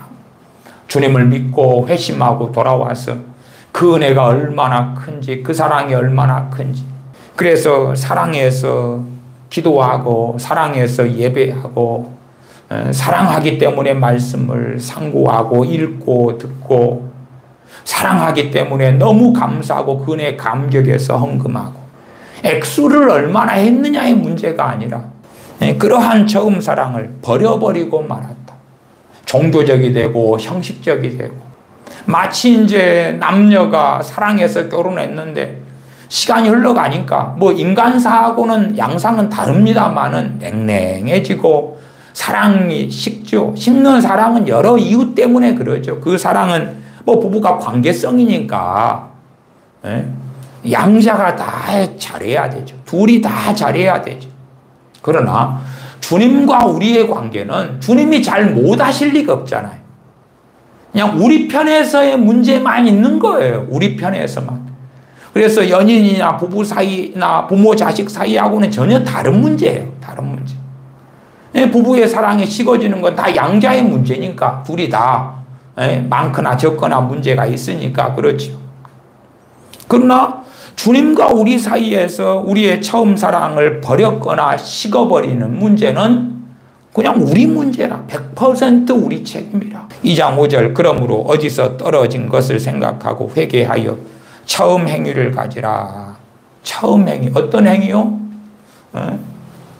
주님을 믿고 회심하고 돌아와서 그 은혜가 얼마나 큰지, 그 사랑이 얼마나 큰지. 그래서 사랑해서 기도하고 사랑해서 예배하고 사랑하기 때문에 말씀을 상고하고 읽고 듣고 사랑하기 때문에 너무 감사하고 그 은혜에 감격해서 헌금하고 액수를 얼마나 했느냐의 문제가 아니라 그러한 처음 사랑을 버려버리고 말았다. 종교적이 되고 형식적이 되고 마치 이제 남녀가 사랑해서 결혼했는데 시간이 흘러가니까 뭐 인간사하고는 양상은 다릅니다만은 냉랭해지고 사랑이 식죠. 식는 사랑은 여러 이유 때문에 그러죠. 그 사랑은 뭐 부부가 관계성이니까 양자가 다 잘해야 되죠. 둘이 다 잘해야 되죠. 그러나 주님과 우리의 관계는 주님이 잘 못하실 리가 없잖아요. 그냥 우리 편에서의 문제만 있는 거예요. 우리 편에서만. 그래서 연인이나 부부 사이나 부모 자식 사이하고는 전혀 다른 문제예요. 다른 문제. 부부의 사랑이 식어지는 건 다 양자의 문제니까 둘이 다 많거나 적거나 문제가 있으니까 그렇죠. 그러나 주님과 우리 사이에서 우리의 처음 사랑을 버렸거나 식어버리는 문제는 그냥 우리 문제라. 100% 우리 책임이라. 2장 5절 그러므로 어디서 떨어진 것을 생각하고 회개하여 처음 행위를 가지라. 처음 행위. 어떤 행위요?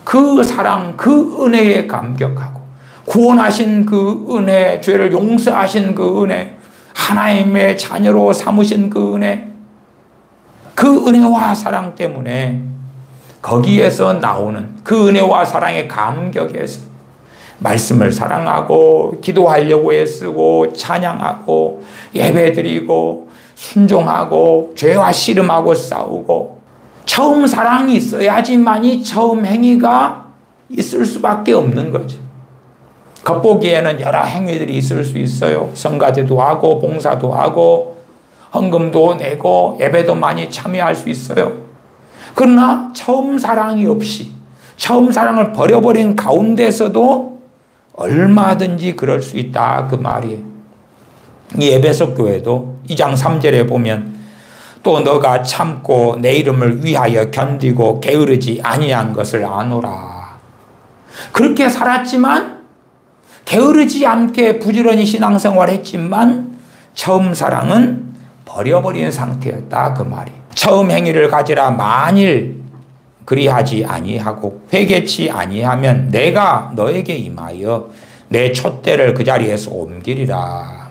그 사랑, 그 은혜에 감격하고 구원하신 그 은혜, 죄를 용서하신 그 은혜, 하나님의 자녀로 삼으신 그 은혜, 그 은혜와 사랑 때문에 거기에서 나오는 그 은혜와 사랑의 감격에서 말씀을 사랑하고 기도하려고 애쓰고 찬양하고 예배드리고 순종하고 죄와 씨름하고 싸우고 처음 사랑이 있어야지만이 처음 행위가 있을 수밖에 없는 거죠. 겉보기에는 여러 행위들이 있을 수 있어요. 성가대도 하고 봉사도 하고 헌금도 내고 예배도 많이 참여할 수 있어요. 그러나 처음 사랑이 없이 처음 사랑을 버려버린 가운데서도 얼마든지 그럴 수 있다 그 말이에요. 이 에베소 교회도 2장 3절에 보면 또 너가 참고 내 이름을 위하여 견디고 게으르지 아니한 것을 아노라. 그렇게 살았지만 게으르지 않게 부지런히 신앙생활 했지만 처음 사랑은 버려버린 상태였다 그 말이에요. 처음 행위를 가지라. 만일 그리하지 아니하고 회개치 아니하면 내가 너에게 임하여 내 촛대를 그 자리에서 옮기리라.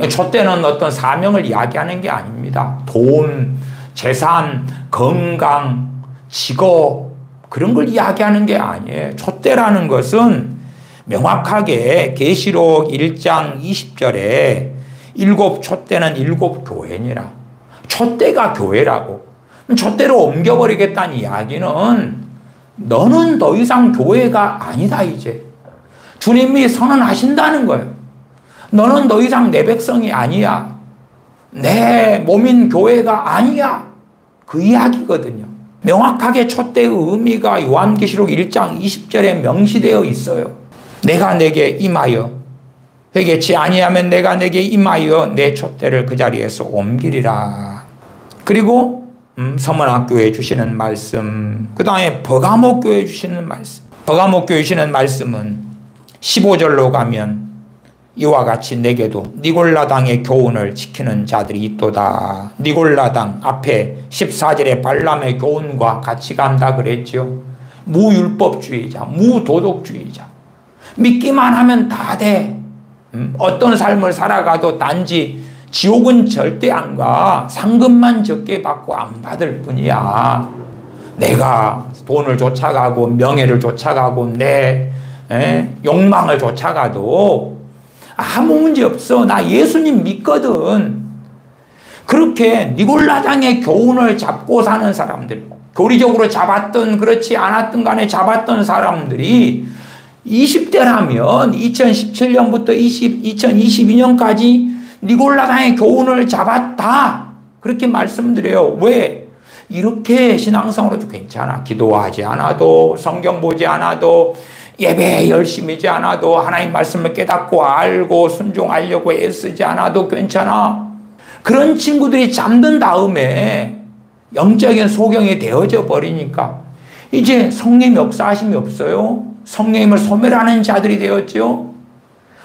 촛대는 어떤 사명을 이야기하는 게 아닙니다. 돈, 재산, 건강, 직업 그런 걸 이야기하는 게 아니에요. 촛대라는 것은 명확하게 계시록 1장 20절에 7 촛대는 7 교회니라. 촛대가 교회라고. 촛대로 옮겨버리겠다는 이야기는 너는 더 이상 교회가 아니다 이제. 주님이 선언하신다는 거예요. 너는 더 이상 내 백성이 아니야. 내 몸인 교회가 아니야. 그 이야기거든요. 명확하게 촛대의 의미가 요한계시록 1장 20절에 명시되어 있어요. 내가 내게 임하여 회개치 아니하면 내가 내게 임하여 내 촛대를 그 자리에서 옮기리라. 그리고 서문학교에 주시는 말씀, 그 다음에 버가모교에 주시는 말씀. 버가모교에 주시는 말씀은 15절로 가면 이와 같이 내게도 니골라당의 교훈을 지키는 자들이 있도다. 니골라당 앞에 14절에 발람의 교훈과 같이 간다 그랬죠. 무율법주의자, 무도덕주의자. 믿기만 하면 다 돼. 어떤 삶을 살아가도 단지 지옥은 절대 안 가. 상급만 적게 받고 안 받을 뿐이야. 내가 돈을 쫓아가고 명예를 쫓아가고 내 욕망을 쫓아가도 아무 문제 없어. 나 예수님 믿거든. 그렇게 니골라당의 교훈을 잡고 사는 사람들, 교리적으로 잡았던 그렇지 않았던 간에 잡았던 사람들이 20대라면 2017년부터 2022년까지 니골라당의 교훈을 잡았다. 그렇게 말씀드려요. 왜? 이렇게 신앙생활도 괜찮아. 기도하지 않아도, 성경 보지 않아도, 예배 열심히지 않아도, 하나님 말씀을 깨닫고 알고 순종하려고 애쓰지 않아도 괜찮아. 그런 친구들이 잠든 다음에 영적인 소경이 되어져 버리니까 이제 성령 역사하심이 없어요. 성령님을 소멸하는 자들이 되었죠.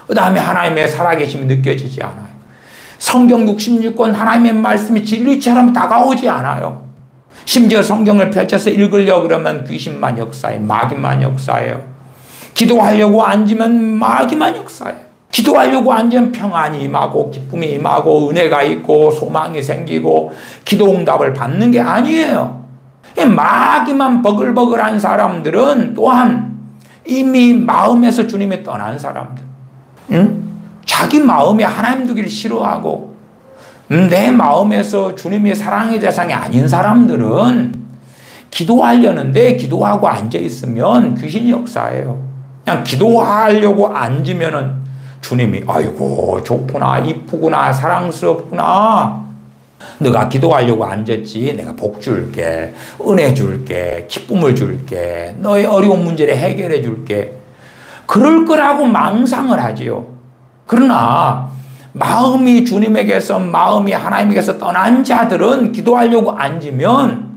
그 다음에 하나님의 살아계심이 느껴지지 않아요. 성경 66권 하나님의 말씀이 진리처럼 다가오지 않아요. 심지어 성경을 펼쳐서 읽으려고 그러면 귀신만 역사해, 마귀만 역사해요. 기도하려고 앉으면 마귀만 역사해요. 기도하려고 앉으면 평안이 임하고 기쁨이 임하고 은혜가 있고 소망이 생기고 기도 응답을 받는 게 아니에요. 마귀만 버글버글한 사람들은 또한 이미 마음에서 주님이 떠난 사람들, 자기 마음에 하나님 두기를 싫어하고 내 마음에서 주님이 사랑의 대상이 아닌 사람들은 기도하려는데 기도하고 앉아있으면 귀신이 역사해요. 그냥 기도하려고 앉으면은 주님이 아이고 좋구나, 이쁘구나, 사랑스럽구나, 너가 기도하려고 앉았지, 내가 복 줄게, 은혜 줄게, 기쁨을 줄게, 너의 어려운 문제를 해결해 줄게, 그럴 거라고 망상을 하지요. 그러나 마음이 주님에게서, 마음이 하나님에게서 떠난 자들은 기도하려고 앉으면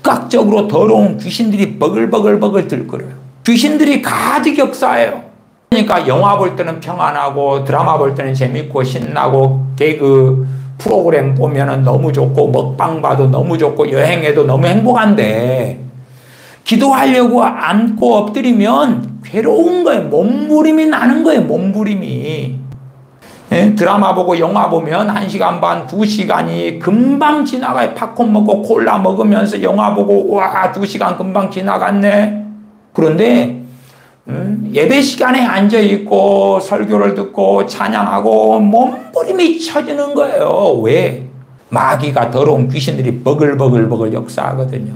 극적으로 더러운 귀신들이 버글버글 들거려요. 귀신들이 가득 역사해요. 그러니까 영화 볼 때는 평안하고 드라마 볼 때는 재밌고 신나고 개그 프로그램 보면은 너무 좋고 먹방 봐도 너무 좋고 여행해도 너무 행복한데 기도하려고 앉고 엎드리면 괴로운 거예요. 몸부림이 나는 거예요. 몸부림이. 예? 드라마 보고 영화 보면 1시간 반, 2시간이 금방 지나가요. 팝콘 먹고 콜라 먹으면서 영화 보고 와 2시간 금방 지나갔네. 그런데 예배 시간에 앉아있고 설교를 듣고 찬양하고 몸부림이 쳐지는 거예요. 왜? 마귀가 더러운 귀신들이 버글버글 역사하거든요.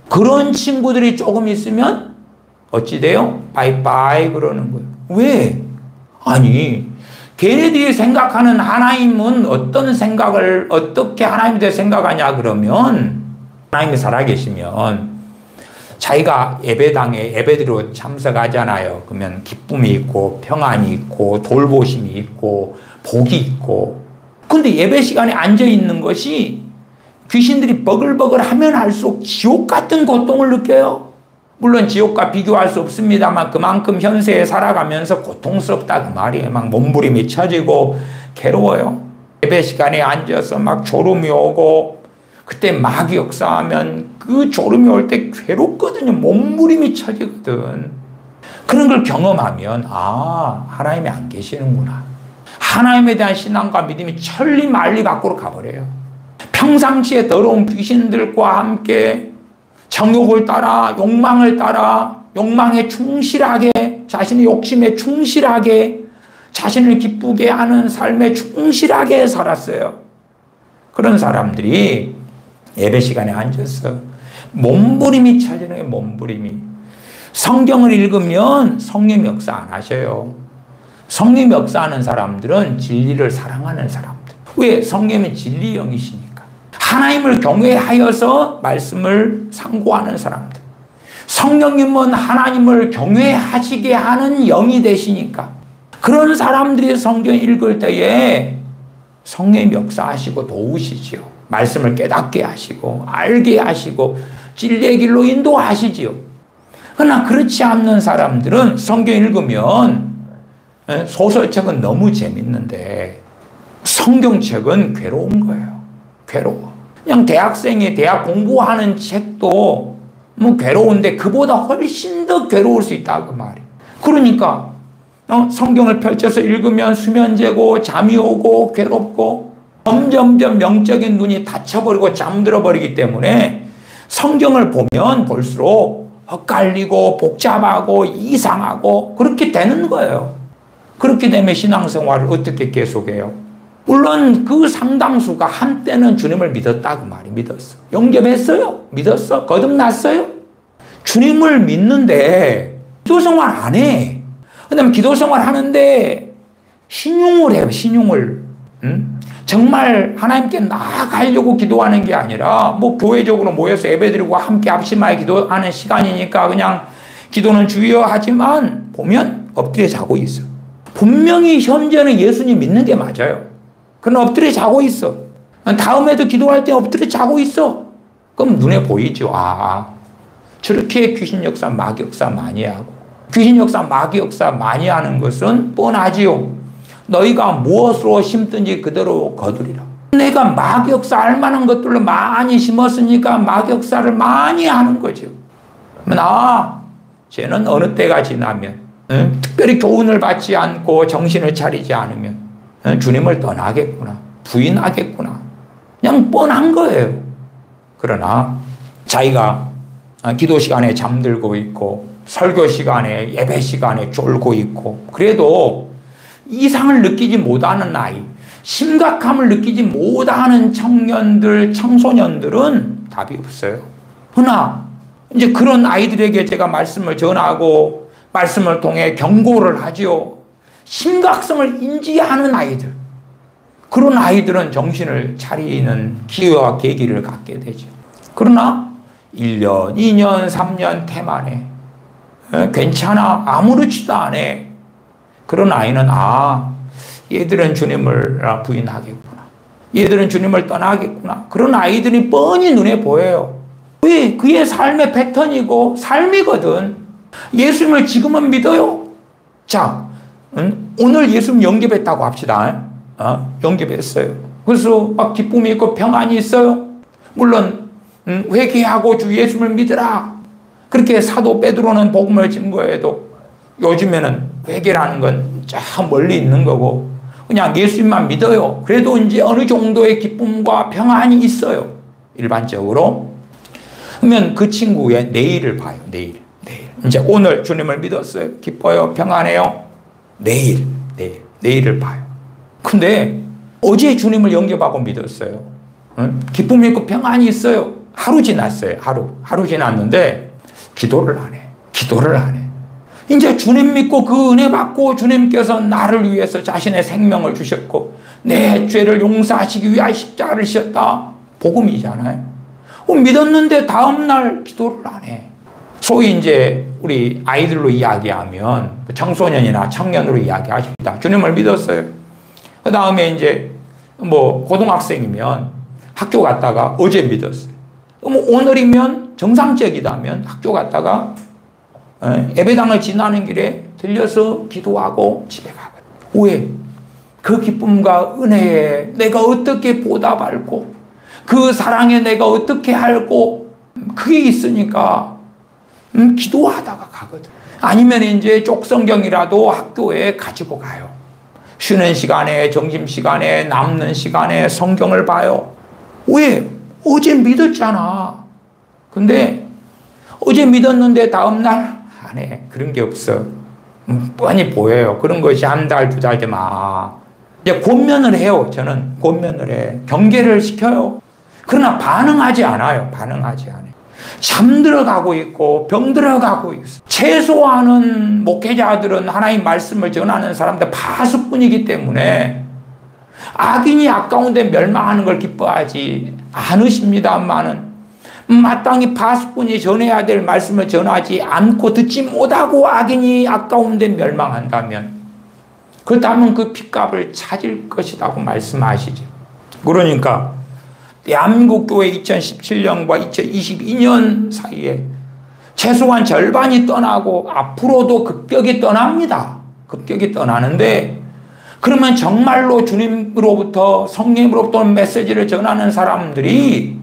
그런 친구들이 조금 있으면 어찌 돼요? 바이바이 그러는 거예요. 왜? 아니, 걔네들이 생각하는 하나님은 어떤 생각을 어떻게 하나님에 대해 생각하냐 그러면 하나님이 살아계시면 자기가 예배당에 예배드리러 참석하잖아요. 그러면 기쁨이 있고 평안이 있고 돌보심이 있고 복이 있고, 근데 예배 시간에 앉아 있는 것이 귀신들이 버글버글 하면 할수록 지옥 같은 고통을 느껴요. 물론 지옥과 비교할 수 없습니다만 그만큼 현세에 살아가면서 고통스럽다 그 말이에요. 막 몸부림이 쳐지고 괴로워요. 예배 시간에 앉아서 막 졸음이 오고, 그때 마귀 역사하면 그 졸음이 올 때 괴롭거든요. 몸부림이 쳐지거든. 그런 걸 경험하면 아, 하나님이 안 계시는구나. 하나님에 대한 신앙과 믿음이 천리 말리 밖으로 가버려요. 평상시에 더러운 귀신들과 함께 정욕을 따라 욕망을 따라 욕망에 충실하게, 자신의 욕심에 충실하게, 자신을 기쁘게 하는 삶에 충실하게 살았어요. 그런 사람들이 예배 시간에 앉아서 몸부림이 찾는 게 몸부림이. 성경을 읽으면 성령 역사 안 하셔요. 성령 역사하는 사람들은 진리를 사랑하는 사람들. 왜? 성령은 진리 영이시니까. 하나님을 경외하여서 말씀을 상고하는 사람들. 성령님은 하나님을 경외하시게 하는 영이 되시니까. 그런 사람들이 성경 읽을 때에 성령님 역사하시고 도우시지요. 말씀을 깨닫게 하시고 알게 하시고 진리의 길로 인도하시지요. 그러나 그렇지 않는 사람들은 성경 읽으면 소설책은 너무 재밌는데 성경책은 괴로운 거예요. 괴로워. 그냥 대학생이 대학 공부하는 책도 뭐 괴로운데 그보다 훨씬 더 괴로울 수 있다 그 말이에요. 그러니까 성경을 펼쳐서 읽으면 수면제고 잠이 오고 괴롭고 점점점 영적인 눈이 닫혀버리고 잠들어 버리기 때문에 성경을 보면 볼수록 헷갈리고 복잡하고 이상하고 그렇게 되는 거예요. 그렇게 되면 신앙생활을 어떻게 계속해요? 물론 그 상당수가 한때는 주님을 믿었다 그 말이 믿었어. 영접했어요. 믿었어. 거듭났어요. 주님을 믿는데 기도생활 안 해. 그다음에 기도생활 하는데 신용을 해요. 신용을. 정말 하나님께 나아가려고 기도하는 게 아니라 뭐 교회적으로 모여서 예배드리고 함께 합심하여 기도하는 시간이니까 그냥 기도는 주여 하지만 보면 엎드려 자고 있어. 분명히 현재는 예수님 믿는 게 맞아요. 그러나 엎드려 자고 있어. 다음에도 기도할 때 엎드려 자고 있어. 그럼 눈에 보이죠. 아, 저렇게 귀신 역사, 마귀 역사 많이 하고 귀신 역사, 마귀 역사 많이 하는 것은 뻔하지요. 너희가 무엇으로 심든지 그대로 거두리라. 내가 마귀 역사 할 만한 것들로 많이 심었으니까 마귀 역사를 많이 하는 거죠. 아, 쟤는 어느 때가 지나면 특별히 교훈을 받지 않고 정신을 차리지 않으면 주님을 떠나겠구나. 부인하겠구나. 그냥 뻔한 거예요. 그러나 자기가 기도 시간에 잠들고 있고 설교 시간에 예배 시간에 졸고 있고 그래도 이상을 느끼지 못하는 아이, 심각함을 느끼지 못하는 청년들, 청소년들은 답이 없어요. 그러나 이제 그런 아이들에게 제가 말씀을 전하고 말씀을 통해 경고를 하지요. 심각성을 인지하는 아이들. 그런 아이들은 정신을 차리는 기회와 계기를 갖게 되죠. 그러나 1년, 2년, 3년 태만해. 괜찮아. 아무렇지도 않아. 그런 아이는 얘들은 주님을 부인하겠구나. 얘들은 주님을 떠나겠구나. 그런 아이들이 뻔히 눈에 보여요. 왜? 그의 삶의 패턴이고 삶이거든. 예수님을 지금은 믿어요. 자, 오늘 예수님 영접했다고 합시다. 영접했어요. 그래서 막 기쁨이 있고 평안이 있어요. 물론 회개하고 주 예수님을 믿으라. 그렇게 사도 베드로는 복음을 증거해도 요즘에는 회개라는 건 저 멀리 있는 거고 그냥 예수님만 믿어요. 그래도 이제 어느 정도의 기쁨과 평안이 있어요. 일반적으로. 그러면 그 친구의 내일을 봐요. 내일. 이제 오늘 주님을 믿었어요. 기뻐요. 평안해요. 내일을 봐요. 근데 어제 주님을 영접하고 믿었어요. 기쁨이 있고 평안이 있어요. 하루 지났어요. 하루 지났는데 기도를 안 해. 기도를 안 해. 이제 주님 믿고 그 은혜 받고 주님께서 나를 위해서 자신의 생명을 주셨고 내 죄를 용서하시기 위하여 십자가를 지셨다. 복음이잖아요. 믿었는데 다음날 기도를 안 해. 소위 이제 우리 아이들로 이야기하면 청소년이나 청년으로 이야기하십니다. 주님을 믿었어요. 그 다음에 이제 뭐 고등학생이면 학교 갔다가 어제 믿었어요. 뭐 오늘이면 정상적이다면 학교 갔다가 예배당을 지나는 길에 들려서 기도하고 집에 가거든. 왜? 그 기쁨과 은혜에 내가 어떻게 보답할고 그 사랑에 내가 어떻게 할고 그게 있으니까 기도하다가 가거든. 아니면 이제 쪽성경이라도 학교에 가지고 가요. 쉬는 시간에 점심시간에 남는 시간에 성경을 봐요. 왜? 어제 믿었잖아. 근데 어제 믿었는데 다음날 안 해. 그런 게 없어. 뻔히 보여요. 그런 것이 한 달, 두 달 되면 이제 권면을 해요. 저는 권면을 해. 경계를 시켜요. 그러나 반응하지 않아요. 반응하지 않아요. 잠들어가고 있고 병들어가고 있어. 최소한은 목회자들은 하나님 말씀을 전하는 사람들 파수꾼이기 때문에 악인이 아까운데 멸망하는 걸 기뻐하지 않으십니다만은 마땅히 파수꾼이 전해야 될 말씀을 전하지 않고 듣지 못하고 악인이 아까운데 멸망한다면 그렇다면 그 핏값을 찾을 것이라고 말씀하시죠. 그러니까 대한민국 교회 2017년과 2022년 사이에 최소한 절반이 떠나고 앞으로도 급격히 떠납니다. 급격히 떠나는데 그러면 정말로 주님으로부터 성령으로부터 메시지를 전하는 사람들이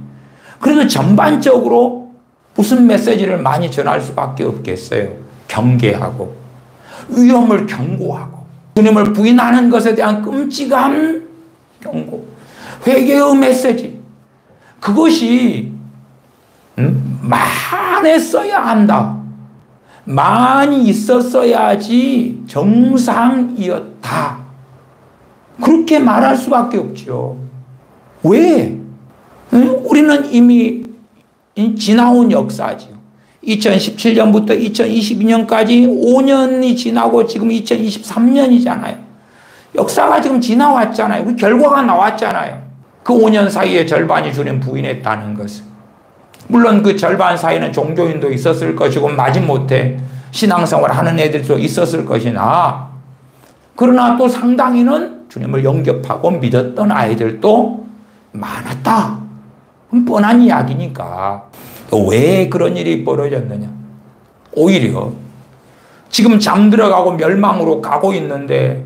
그래도 전반적으로 무슨 메시지를 많이 전할 수밖에 없겠어요. 경계하고 위험을 경고하고 주님을 부인하는 것에 대한 끔찍한 경고, 회개의 메시지, 그것이 많았어야 한다. 많이 있었어야지 정상이었다. 그렇게 말할 수밖에 없죠. 왜? 우리는 이미 지나온 역사죠. 2017년부터 2022년까지 5년이 지나고 지금 2023년이잖아요. 역사가 지금 지나왔잖아요. 그 결과가 나왔잖아요. 그 5년 사이에 절반이 주님 부인했다는 것은. 물론 그 절반 사이에는 종교인도 있었을 것이고 마지못해 신앙생활 하는 애들도 있었을 것이나 그러나 또 상당히는 주님을 영접하고 믿었던 아이들도 많았다. 뻔한 이야기니까. 왜 그런 일이 벌어졌느냐? 오히려 지금 잠들어가고 멸망으로 가고 있는데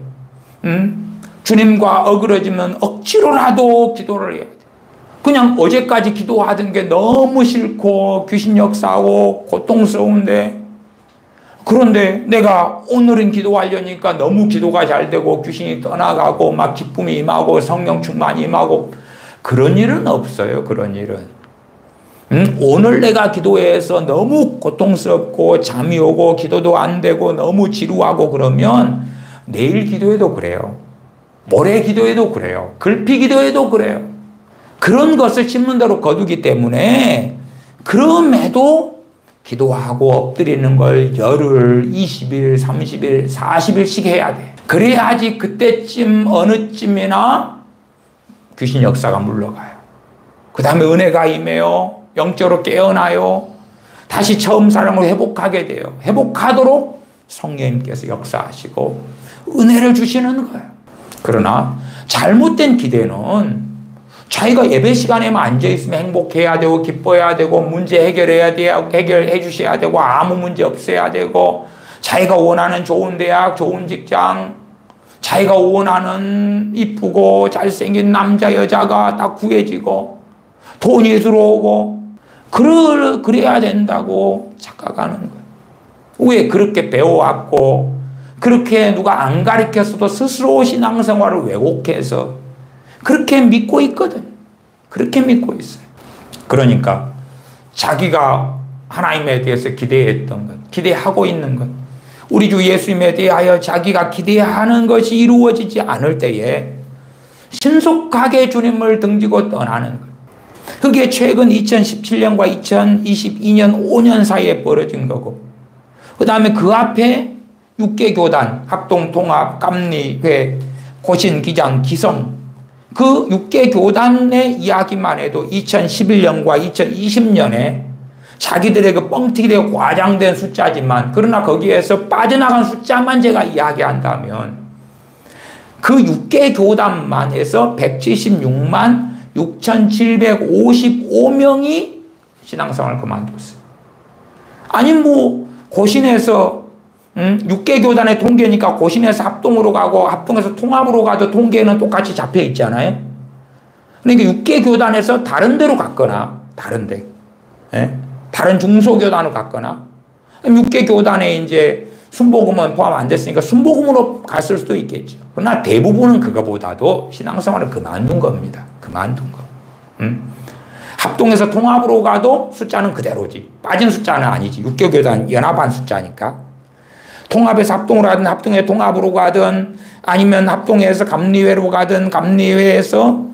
주님과 어그러지면 억지로라도 기도를 해야 돼. 그냥 어제까지 기도하던 게 너무 싫고 귀신 역사하고 고통스러운데 그런데 내가 오늘은 기도하려니까 너무 기도가 잘 되고 귀신이 떠나가고 막 기쁨이 임하고 성령 충만이 임하고 그런 일은 없어요. 그런 일은. 오늘 내가 기도해서 너무 고통스럽고 잠이 오고 기도도 안 되고 너무 지루하고 그러면 내일 기도해도 그래요. 모레 기도해도 그래요. 글피 기도해도 그래요. 그런 것을 신문대로 거두기 때문에 그럼에도 기도하고 엎드리는 걸 열흘, 20일, 30일, 40일씩 해야 돼. 그래야지 그때쯤 어느쯤이나 귀신 역사가 물러가요. 그 다음에 은혜가 임해요. 영적으로 깨어나요. 다시 처음 사랑으로 회복하게 돼요. 회복하도록 성령님께서 역사하시고 은혜를 주시는 거예요. 그러나 잘못된 기대는 자기가 예배 시간에만 앉아있으면 행복해야 되고 기뻐해야 되고 문제 해결해야 돼요. 해결해 주셔야 되고 아무 문제 없어야 되고 자기가 원하는 좋은 대학, 좋은 직장, 자기가 원하는 이쁘고 잘생긴 남자, 여자가 다 구해지고 돈이 들어오고 그래야 된다고 착각하는 거예요. 왜 그렇게 배워왔고 그렇게 누가 안 가르쳤어도 스스로 신앙생활을 왜곡해서 그렇게 믿고 있거든. 그렇게 믿고 있어요. 그러니까 자기가 하나님에 대해서 기대했던 것, 기대하고 있는 것, 우리 주 예수님에 대하여 자기가 기대하는 것이 이루어지지 않을 때에 신속하게 주님을 등지고 떠나는 것. 그게 최근 2017년과 2022년 5년 사이에 벌어진 거고, 그 다음에 그 앞에 6개 교단, 합동, 통합, 감리회, 고신, 기장, 기성, 그 6개 교단의 이야기만 해도 2011년과 2020년에 자기들의 그 뻥튀기되고 과장된 숫자지만, 그러나 거기에서 빠져나간 숫자만 제가 이야기한다면 그 6개 교단만 해서 176만 6,755명이 신앙생활을 그만뒀어요. 아니 뭐 고신에서 6개 교단의 통계니까 고신에서 합동으로 가고 합동에서 통합으로 가도 통계는 똑같이 잡혀 있잖아요. 그러니까 6개 교단에서 다른 데로 갔거나 다른 데, 다른 중소교단으로 갔거나 6개 교단에 이제 순복음은 포함 안 됐으니까 순복음으로 갔을 수도 있겠죠. 그러나 대부분은 그거보다도 신앙생활을 그만둔 겁니다. 그만둔 거. 합동해서 통합으로 가도 숫자는 그대로지. 빠진 숫자는 아니지. 6개 교단 연합한 숫자니까. 통합에서 합동으로 가든 합동에 통합으로 가든 아니면 합동해서 감리회로 가든 감리회에서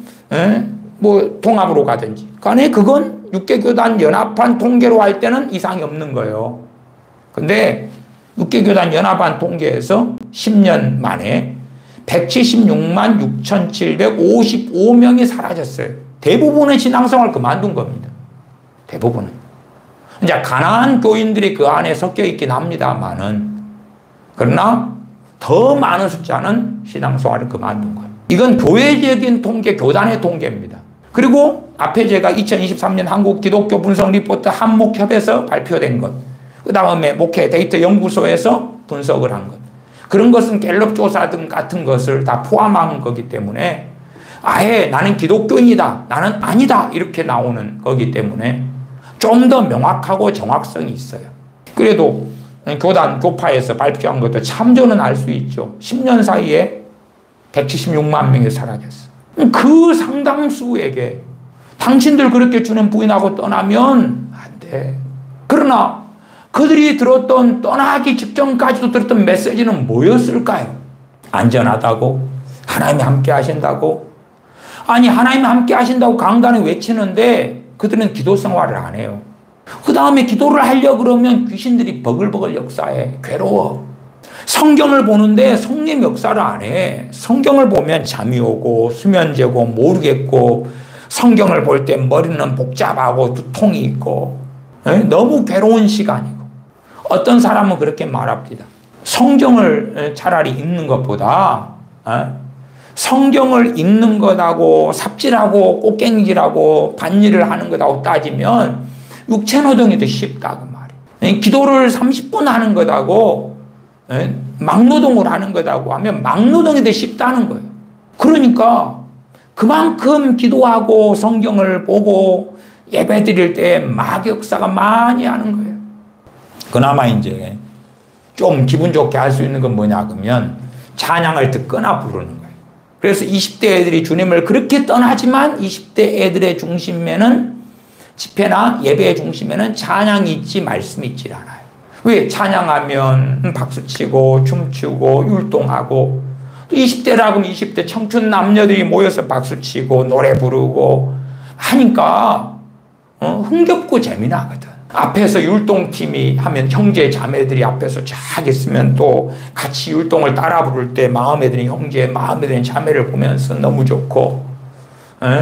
뭐 통합으로 가든지 간에 그건 6개 교단 연합한 통계로 할 때는 이상이 없는 거예요. 근데 6개 교단 연합한 통계에서 10년 만에 176만 6,755명이 사라졌어요. 대부분의 신앙생활을 그만둔 겁니다. 대부분은. 이제 가난한 교인들이 그 안에 섞여 있긴 합니다만은, 그러나 더 많은 숫자는 신앙생활을 그만둔 거예요. 이건 교회적인 통계, 교단의 통계입니다. 그리고 앞에 제가 2023년 한국 기독교 분석 리포트 한목협에서 발표된 것, 그 다음에 목회 데이터 연구소에서 분석을 한 것, 그런 것은 갤럽 조사 등 같은 것을 다 포함한 거기 때문에 아예 나는 기독교인이다, 나는 아니다 이렇게 나오는 거기 때문에 좀 더 명확하고 정확성이 있어요. 그래도 교단, 교파에서 발표한 것도 참조는 알 수 있죠. 10년 사이에 176만 명이 사라졌어. 그 상당수에게 당신들 그렇게 주님 부인하고 떠나면 안 돼. 그러나 그들이 들었던, 떠나기 직전까지도 들었던 메시지는 뭐였을까요? 안전하다고? 하나님이 함께 하신다고? 아니, 하나님이 함께 하신다고 강단에 외치는데 그들은 기도 생활을 안 해요. 그 다음에 기도를 하려고 그러면 귀신들이 버글버글 역사해. 괴로워. 성경을 보는데 성령 역사를 안 해. 성경을 보면 잠이 오고 수면제고 모르겠고, 성경을 볼 때 머리는 복잡하고 두통이 있고, 너무 괴로운 시간이고. 어떤 사람은 그렇게 말합니다. 성경을 차라리 읽는 것보다 성경을 읽는 것하고 삽질하고 꽃갱질하고 밭일을 하는 것하고 따지면 육체노동이 더 쉽다 그 말이에요. 기도를 30분 하는 것하고 막노동을 하는 것하고 하면 막노동이 더 쉽다는 거예요. 그러니까 그만큼 기도하고 성경을 보고 예배 드릴 때 마격사가 많이 하는 거예요. 그나마 이제 좀 기분 좋게 할 수 있는 건 뭐냐 그러면 찬양을 듣거나 부르는 거예요. 그래서 20대 애들이 주님을 그렇게 떠나지만 20대 애들의 중심에는, 집회나 예배의 중심에는 찬양이 있지 말씀이 있질 않아요. 왜? 찬양하면 박수치고 춤추고 율동하고, 또 20대라고 하면 20대 청춘 남녀들이 모여서 박수치고 노래 부르고 하니까 흥겹고 재미나거든. 앞에서 율동팀이 하면 형제 자매들이 앞에서 쫙 있으면 또 같이 율동을 따라 부를 때 마음에 드는 형제, 마음에 드는 자매를 보면서 너무 좋고,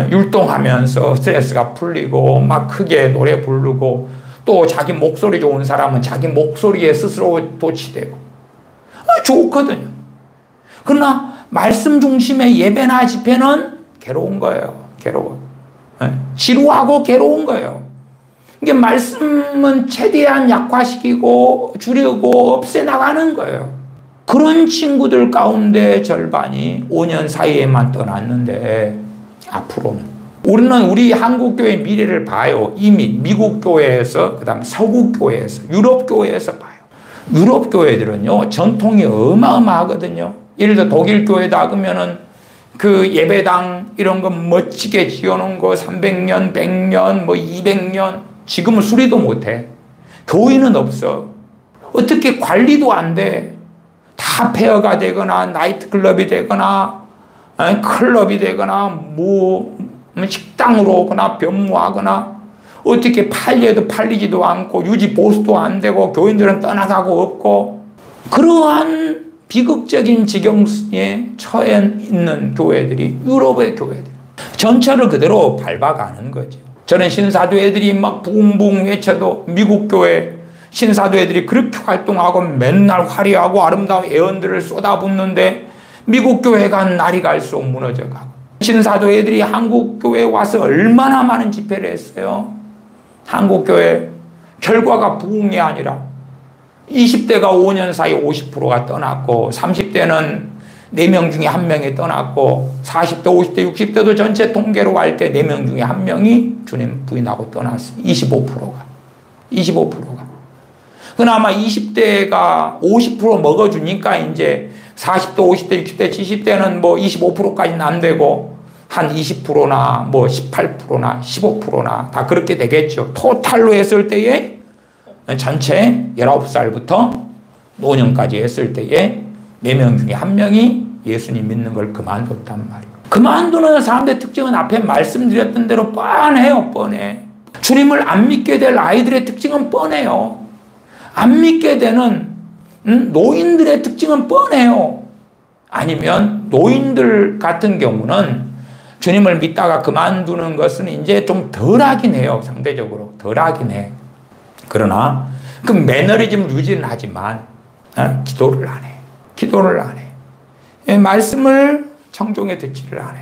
율동하면서 스트레스가 풀리고 막 크게 노래 부르고, 또 자기 목소리 좋은 사람은 자기 목소리에 스스로 도취되고 좋거든요. 그러나 말씀 중심의 예배나 집회는 괴로운 거예요. 괴로워. 지루하고 괴로운 거예요. 이게 말씀은 최대한 약화시키고 줄이고 없애나가는 거예요. 그런 친구들 가운데 절반이 5년 사이에만 떠났는데, 앞으로는 우리는 우리 한국교회의 미래를 봐요. 이미 미국 교회에서, 그 다음 서구 교회에서, 유럽 교회에서 봐요. 유럽 교회들은요 전통이 어마어마하거든요. 예를 들어 독일 교회다 그러면은 그 예배당 이런 거 멋지게 지어놓은 거 300년, 100년, 뭐 200년, 지금은 수리도 못해. 교인은 없어. 어떻게 관리도 안 돼. 다 폐허가 되거나 나이트클럽이 되거나 클럽이 되거나 뭐 식당으로 오거나 변모하거나 어떻게 팔려도 팔리지도 않고 유지 보수도 안 되고 교인들은 떠나가고 없고 그러한 비극적인 지경에 처해 있는 교회들이 유럽의 교회들 전철을 그대로 밟아가는 거죠. 저는 신사도 애들이 막 붕붕 외쳐도 미국 교회 신사도 애들이 그렇게 활동하고 맨날 화려하고 아름다운 예언들을 쏟아붓는데 미국 교회가 날이 갈수록 무너져가고 신사도 애들이 한국 교회에 와서 얼마나 많은 집회를 했어요. 한국 교회 결과가 부흥이 아니라 20대가 5년 사이 50%가 떠났고 30대는 4명 중에 1명이 떠났고 40대, 50대, 60대도 전체 통계로 할 때 4명 중에 1명이 주님 부인하고 떠났어요. 25%가. 그나마 20대가 50% 먹어주니까 이제 40대, 50대, 60대, 70대는 뭐 25%까지는 안 되고 한 20%나 뭐 18%나 15%나 다 그렇게 되겠죠. 토탈로 했을 때에 전체 19살부터 노년까지 했을 때에 4명 중에 1명이 예수님 믿는 걸 그만뒀단 말이에요. 그만두는 사람들의 특징은 앞에 말씀드렸던 대로 뻔해요. 뻔해. 주님을 안 믿게 될 아이들의 특징은 뻔해요. 안 믿게 되는 노인들의 특징은 뻔해요. 아니면 노인들 같은 경우는 주님을 믿다가 그만두는 것은 이제 좀 덜하긴 해요. 상대적으로 덜하긴 해. 그러나 그 매너리즘을 유지는 하지만 기도를 안 해. 기도를 안 해. 말씀을 청종에 듣지를 안 해.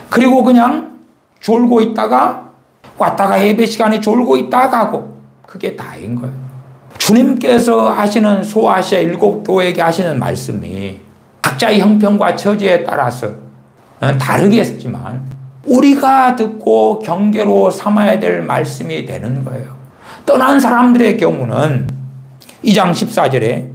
그리고 그냥 졸고 있다가 왔다가 예배 시간에 졸고 있다가 가고 그게 다인 거예요. 주님께서 하시는 소아시아 7교회에게 하시는 말씀이 각자의 형편과 처지에 따라서 다르겠지만 우리가 듣고 경계로 삼아야 될 말씀이 되는 거예요. 떠난 사람들의 경우는 2장 14절에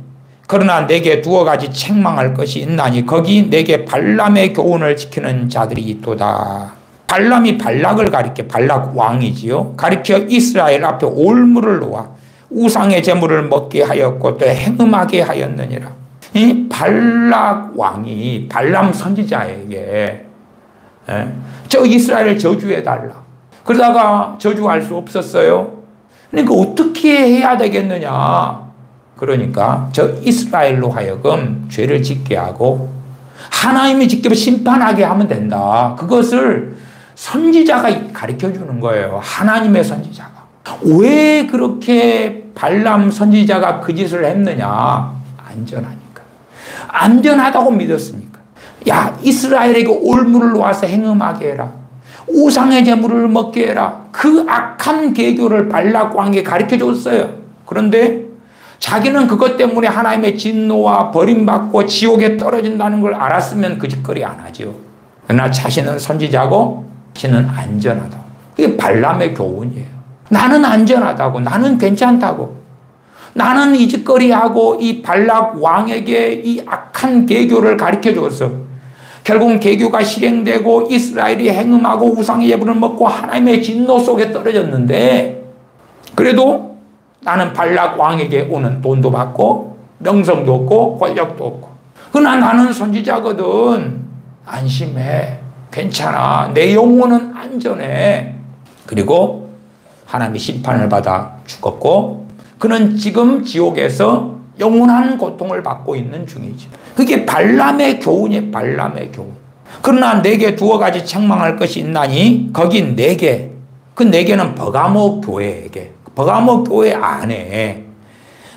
그러나 내게 두어 가지 책망할 것이 있나니 거기 내게 발람의 교훈을 지키는 자들이 있도다. 발람이 발락을 가리켜 발락 왕이지요. 가리켜 이스라엘 앞에 올무를 놓아 우상의 제물을 먹게 하였고 또 행음하게 하였느니라. 이 발락 왕이 발람 선지자에게 저 이스라엘을 저주해달라. 그러다가 저주할 수 없었어요. 그러니까 어떻게 해야 되겠느냐. 그러니까 저 이스라엘로 하여금 죄를 짓게 하고 하나님이 직접 심판하게 하면 된다. 그것을 선지자가 가르쳐 주는 거예요. 하나님의 선지자가. 왜 그렇게 발람 선지자가 그 짓을 했느냐. 안전하니까. 안전하다고 믿었으니까. 야, 이스라엘에게 올무를 놓아서 행음하게 해라. 우상의 제물을 먹게 해라. 그 악한 계교를 발락 왕에게 가르쳐 줬어요. 그런데 자기는 그것 때문에 하나님의 진노와 버림받고 지옥에 떨어진다는 걸 알았으면 그 짓거리 안 하죠. 그러나 자신은 선지자고 자신은 안전하다고. 그게 발람의 교훈이에요. 나는 안전하다고. 나는 괜찮다고. 나는 이 짓거리하고 이 발락 왕에게 이 악한 계교를 가르쳐 줬어. 결국 계교가 실행되고 이스라엘이 행음하고 우상의 예물을 먹고 하나님의 진노 속에 떨어졌는데 그래도 나는 발락 왕에게 오는 돈도 받고 명성도 없고 권력도 없고 그러나 나는 선지자거든. 안심해. 괜찮아. 내 영혼은 안전해. 그리고 하나님이 심판을 받아 죽었고 그는 지금 지옥에서 영원한 고통을 받고 있는 중이지. 그게 발람의 교훈이에요. 발람의 교훈. 그러나 내게 두어 가지 책망할 것이 있나니 거긴 내게. 그 내게는 버가모 교회에게. 버가모 교회 안에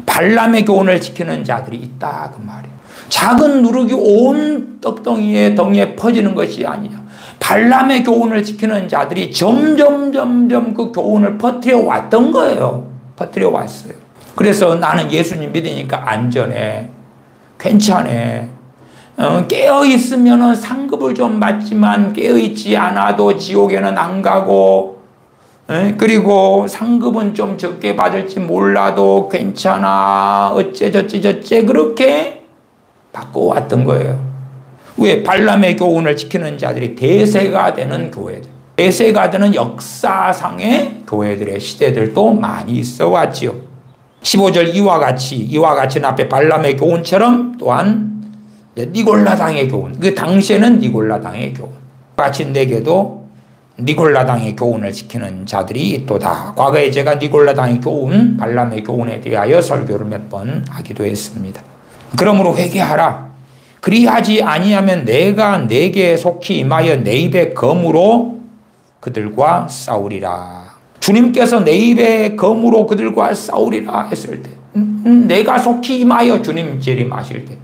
발람의 교훈을 지키는 자들이 있다 그 말이에요. 작은 누룩이 온 떡덩이에 덩이에 퍼지는 것이 아니냐. 발람의 교훈을 지키는 자들이 점점 그 교훈을 퍼뜨려 왔던 거예요. 퍼뜨려 왔어요. 그래서 나는 예수님 믿으니까 안전해. 괜찮아. 깨어있으면 상급을 좀 받지만 깨어있지 않아도 지옥에는 안 가고 그리고 상급은 좀 적게 받을지 몰라도 괜찮아. 어째저째 그렇게 바꿔왔던 거예요. 왜? 발람의 교훈을 지키는 자들이 대세가 되는 교회들. 대세가 되는 역사상의 교회들의 시대들도 많이 있어 왔지요. 15절 이와 같이는 앞에 발람의 교훈처럼 또한 니골라당의 교훈. 그 당시에는 니골라당의 교훈. 같이 내게도 니골라당의 교훈을 지키는 자들이 있도다. 과거에 제가 니골라당의 교훈, 발람의 교훈에 대하여 설교를 몇 번 하기도 했습니다. 그러므로 회개하라. 그리하지 아니하면 내가 내게 속히 임하여 내 입의 검으로 그들과 싸우리라. 주님께서 내 입의 검으로 그들과 싸우리라 했을 때, 내가 속히 임하여 주님 재림하실 때,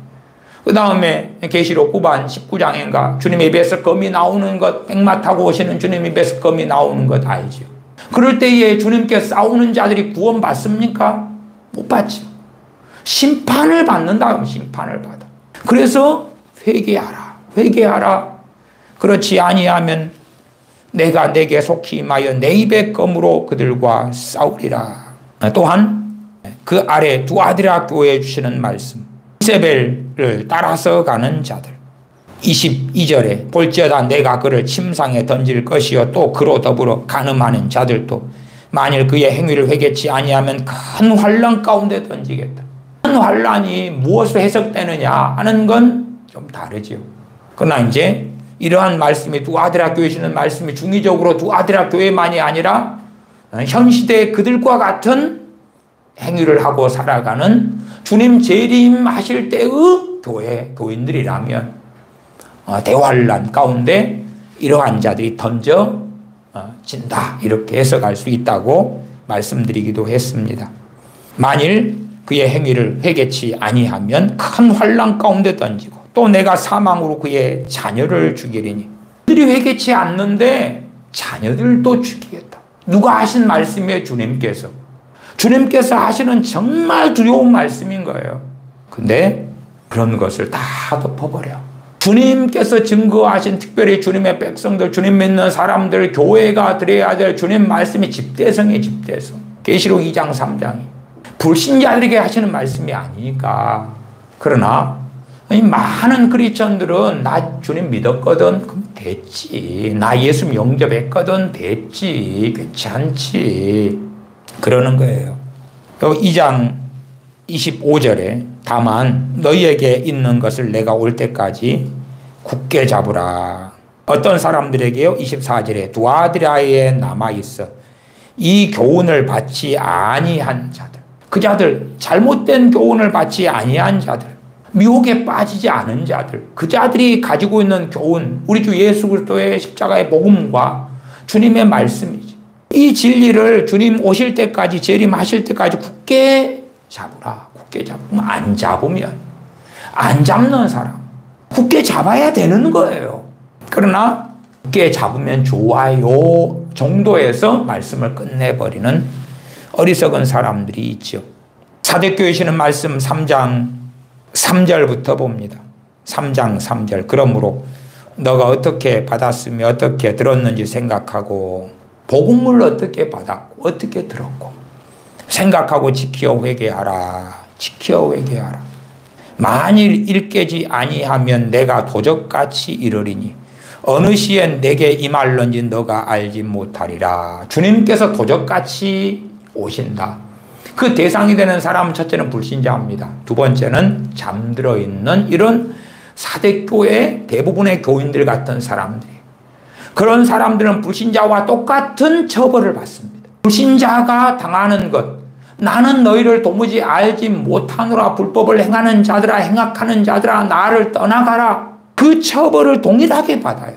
그 다음에 계시록 9반 19장인가 주님의 입에서 검이 나오는 것, 백마 타고 오시는 주님 입에서 검이 나오는 것 알죠. 그럴 때에 주님께 싸우는 자들이 구원 받습니까? 못 받죠. 심판을 받는다. 심판을 받아. 그래서 회개하라. 회개하라. 그렇지 아니하면 내가 내게 속히 임하여 내 입의 검으로 그들과 싸우리라. 또한 그 아래 두아디라 교회에 주시는 말씀, 이세벨을 따라서 가는 자들, 22절에 볼지어다 내가 그를 침상에 던질 것이요 또 그로 더불어 간음하는 자들도 만일 그의 행위를 회개치 아니하면 큰 환난 가운데 던지겠다. 큰 환난이 무엇으로 해석되느냐 하는 건 좀 다르죠. 그러나 이제 이러한 말씀이 두아디라 교회에 주는 말씀이 중의적으로 두아디라 교회만이 아니라 현 시대의 그들과 같은 행위를 하고 살아가는 주님 재림하실 때의 교인들이라면 대환란 가운데 이러한 자들이 던져진다. 이렇게 해석할 수 있다고 말씀드리기도 했습니다. 만일 그의 행위를 회개치 아니하면 큰 환난 가운데 던지고 또 내가 사망으로 그의 자녀를 죽이리니, 그들이 회개치 않는데 자녀들도 죽이겠다. 누가 하신 말씀이에요? 주님께서. 주님께서 하시는 정말 두려운 말씀인 거예요. 근데 그런 것을 다 덮어버려. 주님께서 증거하신, 특별히 주님의 백성들, 주님 믿는 사람들, 교회가 드려야 될 주님 말씀이 집대성이에요. 집대성. 계시록 2장 3장이 불신자들에게 하시는 말씀이 아니니까. 그러나 많은 크리스천들은 나 주님 믿었거든, 그럼 됐지. 나 예수 영접했거든, 됐지. 괜찮지. 그러는 거예요. 2장 25절에 다만 너희에게 있는 것을 내가 올 때까지 굳게 잡으라. 어떤 사람들에게요? 24절에 두아디라에 남아있어 이 교훈을 받지 아니한 자들, 그 자들, 잘못된 교훈을 받지 아니한 자들, 미혹에 빠지지 않은 자들, 그 자들이 가지고 있는 교훈, 우리 주 예수 그리스도의 십자가의 복음과 주님의 말씀이지. 이 진리를 주님 오실 때까지, 재림하실 때까지 굳게 잡으라. 굳게 잡으면, 안 잡는 사람, 굳게 잡아야 되는 거예요. 그러나 굳게 잡으면 좋아요 정도에서 말씀을 끝내버리는 어리석은 사람들이 있죠. 사대교회 시는 말씀 3장 3절부터 봅니다. 3장 3절. 그러므로 너가 어떻게 받았으며 어떻게 들었는지 생각하고, 복음을 어떻게 받았고 어떻게 들었고 생각하고 지켜 회개하라. 지켜 회개하라. 만일 일깨지 아니하면 내가 도적같이 이르리니 어느 시엔 내게 임할런지 너가 알지 못하리라. 주님께서 도적같이 오신다. 그 대상이 되는 사람은 첫째는 불신자입니다. 두 번째는 잠들어 있는 이런 사대교회 대부분의 교인들 같은 사람들이, 그런 사람들은 불신자와 똑같은 처벌을 받습니다. 불신자가 당하는 것, 나는 너희를 도무지 알지 못하노라. 불법을 행하는 자들아, 행악하는 자들아, 나를 떠나가라. 그 처벌을 동일하게 받아요.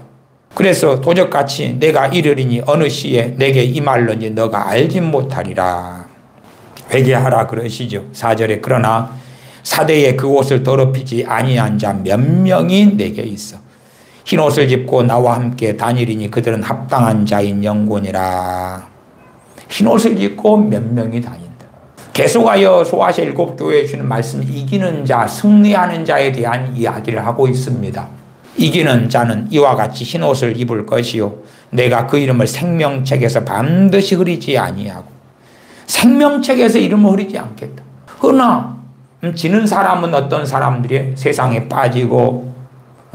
그래서 도적같이 내가 이르리니 어느 시에 내게 임할런지 너가 알지 못하리라. 회개하라 그러시죠. 4절에 그러나 사대에 그 옷을 더럽히지 아니한 자 몇 명이 내게 있어 흰 옷을 입고 나와 함께 다니리니 그들은 합당한 자인 영혼이라. 흰 옷을 입고 몇 명이 다닌다. 계속하여 소아시 7교회에 주는 말씀, 이기는 자, 승리하는 자에 대한 이야기를 하고 있습니다. 이기는 자는 이와 같이 흰 옷을 입을 것이요 내가 그 이름을 생명책에서 반드시 흐리지 아니하고, 생명책에서 이름을 흐리지 않겠다. 그러나 지는 사람은 어떤 사람들이 세상에 빠지고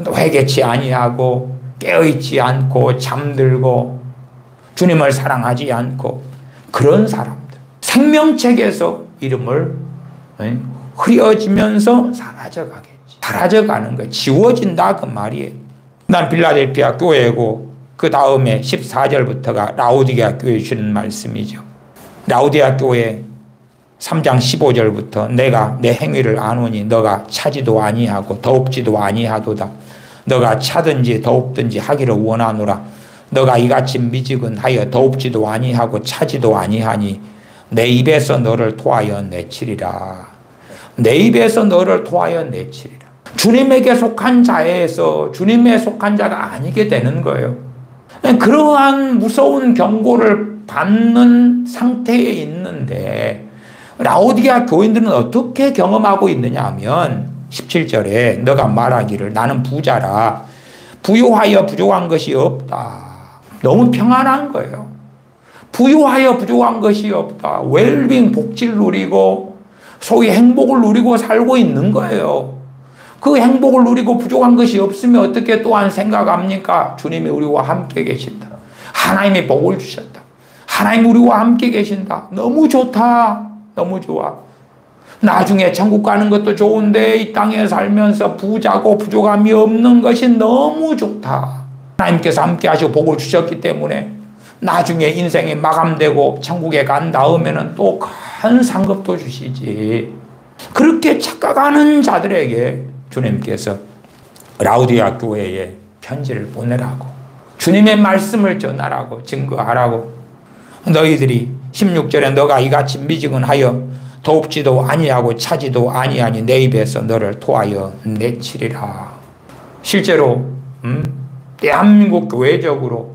회개치 아니하고 깨어있지 않고 잠들고 주님을 사랑하지 않고 그런 사람들, 생명책에서 이름을 흐려지면서 사라져가겠지. 사라져가는 거예요. 지워진다 그 말이에요. 난 빌라델피아 교회고 그 다음에 14절부터가 라오디게아 교회에 주는 말씀이죠. 라오디게아 교회 3장 15절부터 내가 내 행위를 아노니 너가 차지도 아니하고 더웁지도 아니하도다. 너가 차든지 더웁든지 하기를 원하노라. 너가 이같이 미지근하여 더웁지도 아니하고 차지도 아니하니 내 입에서 너를 토하여 내치리라. 내 입에서 너를 토하여 내치리라. 주님에게 속한 자에서 주님에 속한 자가 아니게 되는 거예요. 그러한 무서운 경고를 받는 상태에 있는데 라오디게아 교인들은 어떻게 경험하고 있느냐 하면 17절에 너가 말하기를 나는 부자라 부유하여 부족한 것이 없다. 너무 평안한 거예요. 부유하여 부족한 것이 없다. 웰빙 복지를 누리고 소위 행복을 누리고 살고 있는 거예요. 그 행복을 누리고 부족한 것이 없으면 어떻게 또한 생각합니까? 주님이 우리와 함께 계신다. 하나님이 복을 주셨다. 하나님 우리와 함께 계신다. 너무 좋다. 너무 좋아. 나중에 천국 가는 것도 좋은데 이 땅에 살면서 부자고 부족함이 없는 것이 너무 좋다. 하나님께서 함께 하시고 복을 주셨기 때문에 나중에 인생이 마감되고 천국에 간 다음에는 또 큰 상급도 주시지. 그렇게 착각하는 자들에게 주님께서 라오디게아 교회에 편지를 보내라고, 주님의 말씀을 전하라고, 증거하라고. 너희들이 16절에 너가 이같이 미지근하여 더웁지도 아니하고 차지도 아니하니 내 입에서 너를 토하여 내치리라. 실제로 대한민국 교회적으로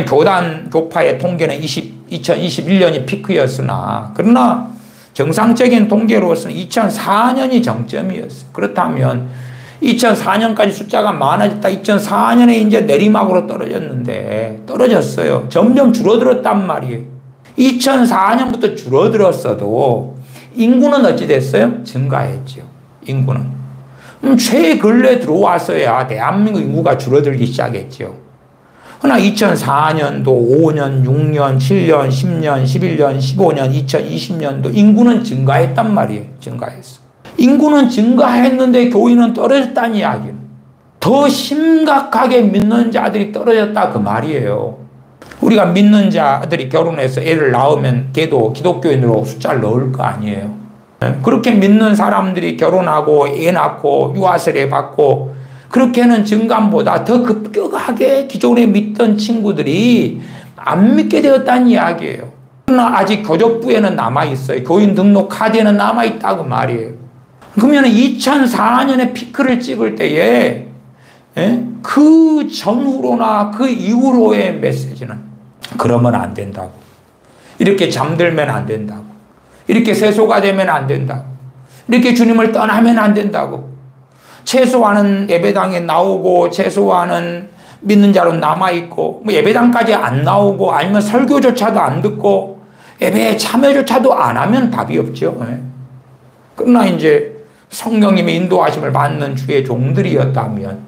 교단 교파의 통계는 2021년이 피크였으나 그러나 정상적인 통계로서는 2004년이 정점이었어요. 그렇다면 2004년까지 숫자가 많아졌다. 2004년에 이제 내리막으로 떨어졌어요. 점점 줄어들었단 말이에요. 2004년부터 줄어들었어도 인구는 어찌 됐어요? 증가했죠. 인구는. 최근래 들어와서야 대한민국 인구가 줄어들기 시작했죠. 그러나 2004년도, 5년, 6년, 7년, 10년, 11년, 15년, 2020년도 인구는 증가했단 말이에요. 증가했어. 인구는 증가했는데 교인은 떨어졌다는 이야기는 더 심각하게 믿는 자들이 떨어졌다 그 말이에요. 우리가 믿는 자들이 결혼해서 애를 낳으면 걔도 기독교인으로 숫자를 넣을 거 아니에요. 그렇게 믿는 사람들이 결혼하고 애 낳고 유아세례 받고 그렇게는 증감보다 더 급격하게 기존에 믿던 친구들이 안 믿게 되었다는 이야기예요. 그러나 아직 교적부에는 남아있어요. 교인 등록 카드에는 남아있다고 말이에요. 그러면 2004년에 피크를 찍을 때에 그 전후로나 그 이후로의 메시지는 그러면 안 된다고. 이렇게 잠들면 안 된다고. 이렇게 세소가 되면 안 된다고. 이렇게 주님을 떠나면 안 된다고. 최소한은 예배당에 나오고 최소한은 믿는 자로 남아있고 뭐 예배당까지 안 나오고 아니면 설교조차도 안 듣고 예배에 참여조차도 안 하면 답이 없죠. 그러나 이제 성령님의 인도하심을 받는 주의 종들이었다면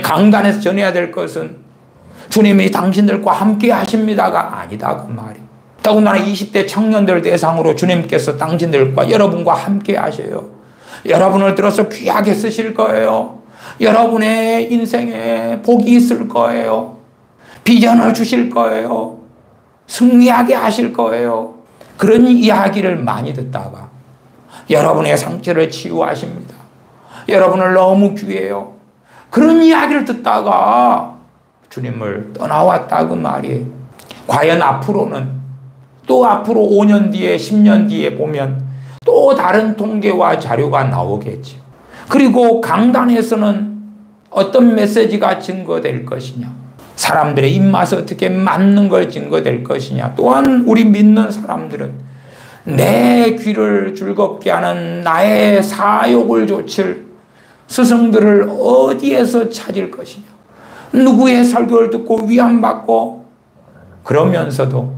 강단에서 전해야 될 것은 주님이 당신들과 함께 하십니다가 아니다 그 말이. 더군다나 20대 청년들 대상으로 주님께서 당신들과 여러분과 함께 하셔요. 여러분을 들어서 귀하게 쓰실 거예요. 여러분의 인생에 복이 있을 거예요. 비전을 주실 거예요. 승리하게 하실 거예요. 그런 이야기를 많이 듣다가 여러분의 상처를 치유하십니다. 여러분을 너무 귀해요. 그런 이야기를 듣다가 주님을 떠나왔다 그 말이에요. 과연 앞으로는 또 앞으로 5년 뒤에 10년 뒤에 보면 또 다른 통계와 자료가 나오겠죠. 그리고 강단에서는 어떤 메시지가 증거될 것이냐, 사람들의 입맛에 어떻게 맞는 걸 증거될 것이냐, 또한 우리 믿는 사람들은 내 귀를 즐겁게 하는 나의 사욕을 좇을 스승들을 어디에서 찾을 것이냐, 누구의 설교를 듣고 위안받고 그러면서도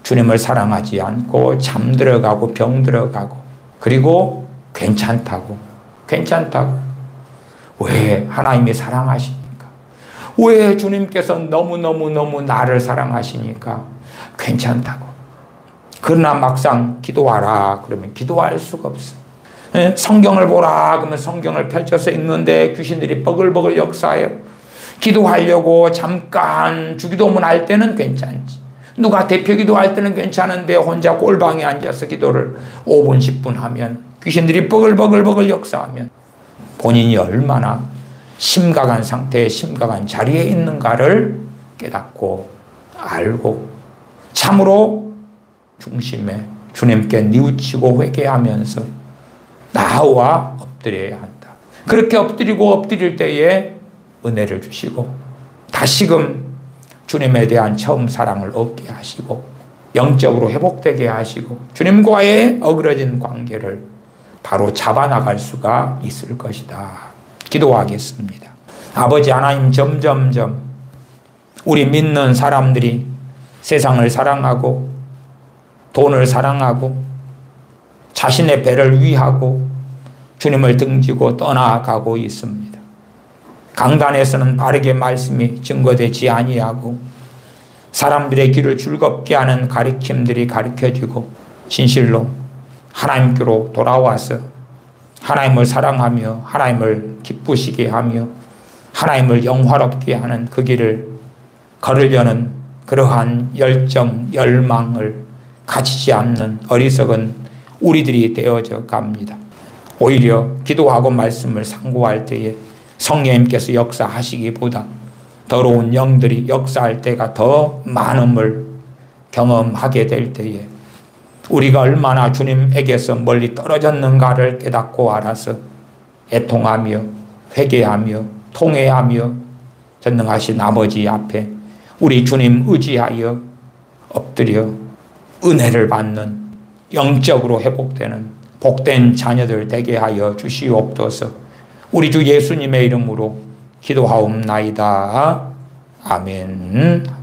주님을 사랑하지 않고 잠들어가고 병들어가고 그리고 괜찮다고 왜 하나님이 사랑하시니까, 왜 주님께서 너무너무 나를 사랑하시니까 괜찮다고. 그러나 막상 기도하라 그러면 기도할 수가 없어. 성경을 보라 그러면 성경을 펼쳐서 읽는데 귀신들이 버글버글 역사해요. 기도하려고 잠깐 주기도문 할 때는 괜찮지. 누가 대표 기도할 때는 괜찮은데 혼자 꼴방에 앉아서 기도를 5분, 10분 하면 귀신들이 버글버글 역사하면 본인이 얼마나 심각한 상태에 심각한 자리에 있는가를 깨닫고 알고 참으로 중심에 주님께 뉘우치고 회개하면서 나와 엎드려야 한다. 그렇게 엎드릴 때에 은혜를 주시고 다시금 주님에 대한 처음 사랑을 얻게 하시고 영적으로 회복되게 하시고 주님과의 어그러진 관계를 바로 잡아나갈 수가 있을 것이다. 기도하겠습니다. 아버지 하나님, 점점점 우리 믿는 사람들이 세상을 사랑하고 돈을 사랑하고 자신의 배를 위하고 주님을 등지고 떠나가고 있습니다. 강단에서는 바르게 말씀이 증거되지 아니하고 사람들의 길을 즐겁게 하는 가르침들이 가르쳐지고 진실로 하나님께로 돌아와서 하나님을 사랑하며 하나님을 기쁘시게 하며 하나님을 영화롭게 하는 그 길을 걸으려는 그러한 열정, 열망을 가지지 않는 어리석은 우리들이 되어져 갑니다. 오히려 기도하고 말씀을 상고할 때에 성령님께서 역사하시기보다 더러운 영들이 역사할 때가 더 많음을 경험하게 될 때에 우리가 얼마나 주님에게서 멀리 떨어졌는가를 깨닫고 알아서 애통하며 회개하며 통회하며 전능하신 아버지 앞에 우리 주님 의지하여 엎드려 은혜를 받는 영적으로 회복되는 복된 자녀들 되게 하여 주시옵소서. 우리 주 예수님의 이름으로 기도하옵나이다. 아멘.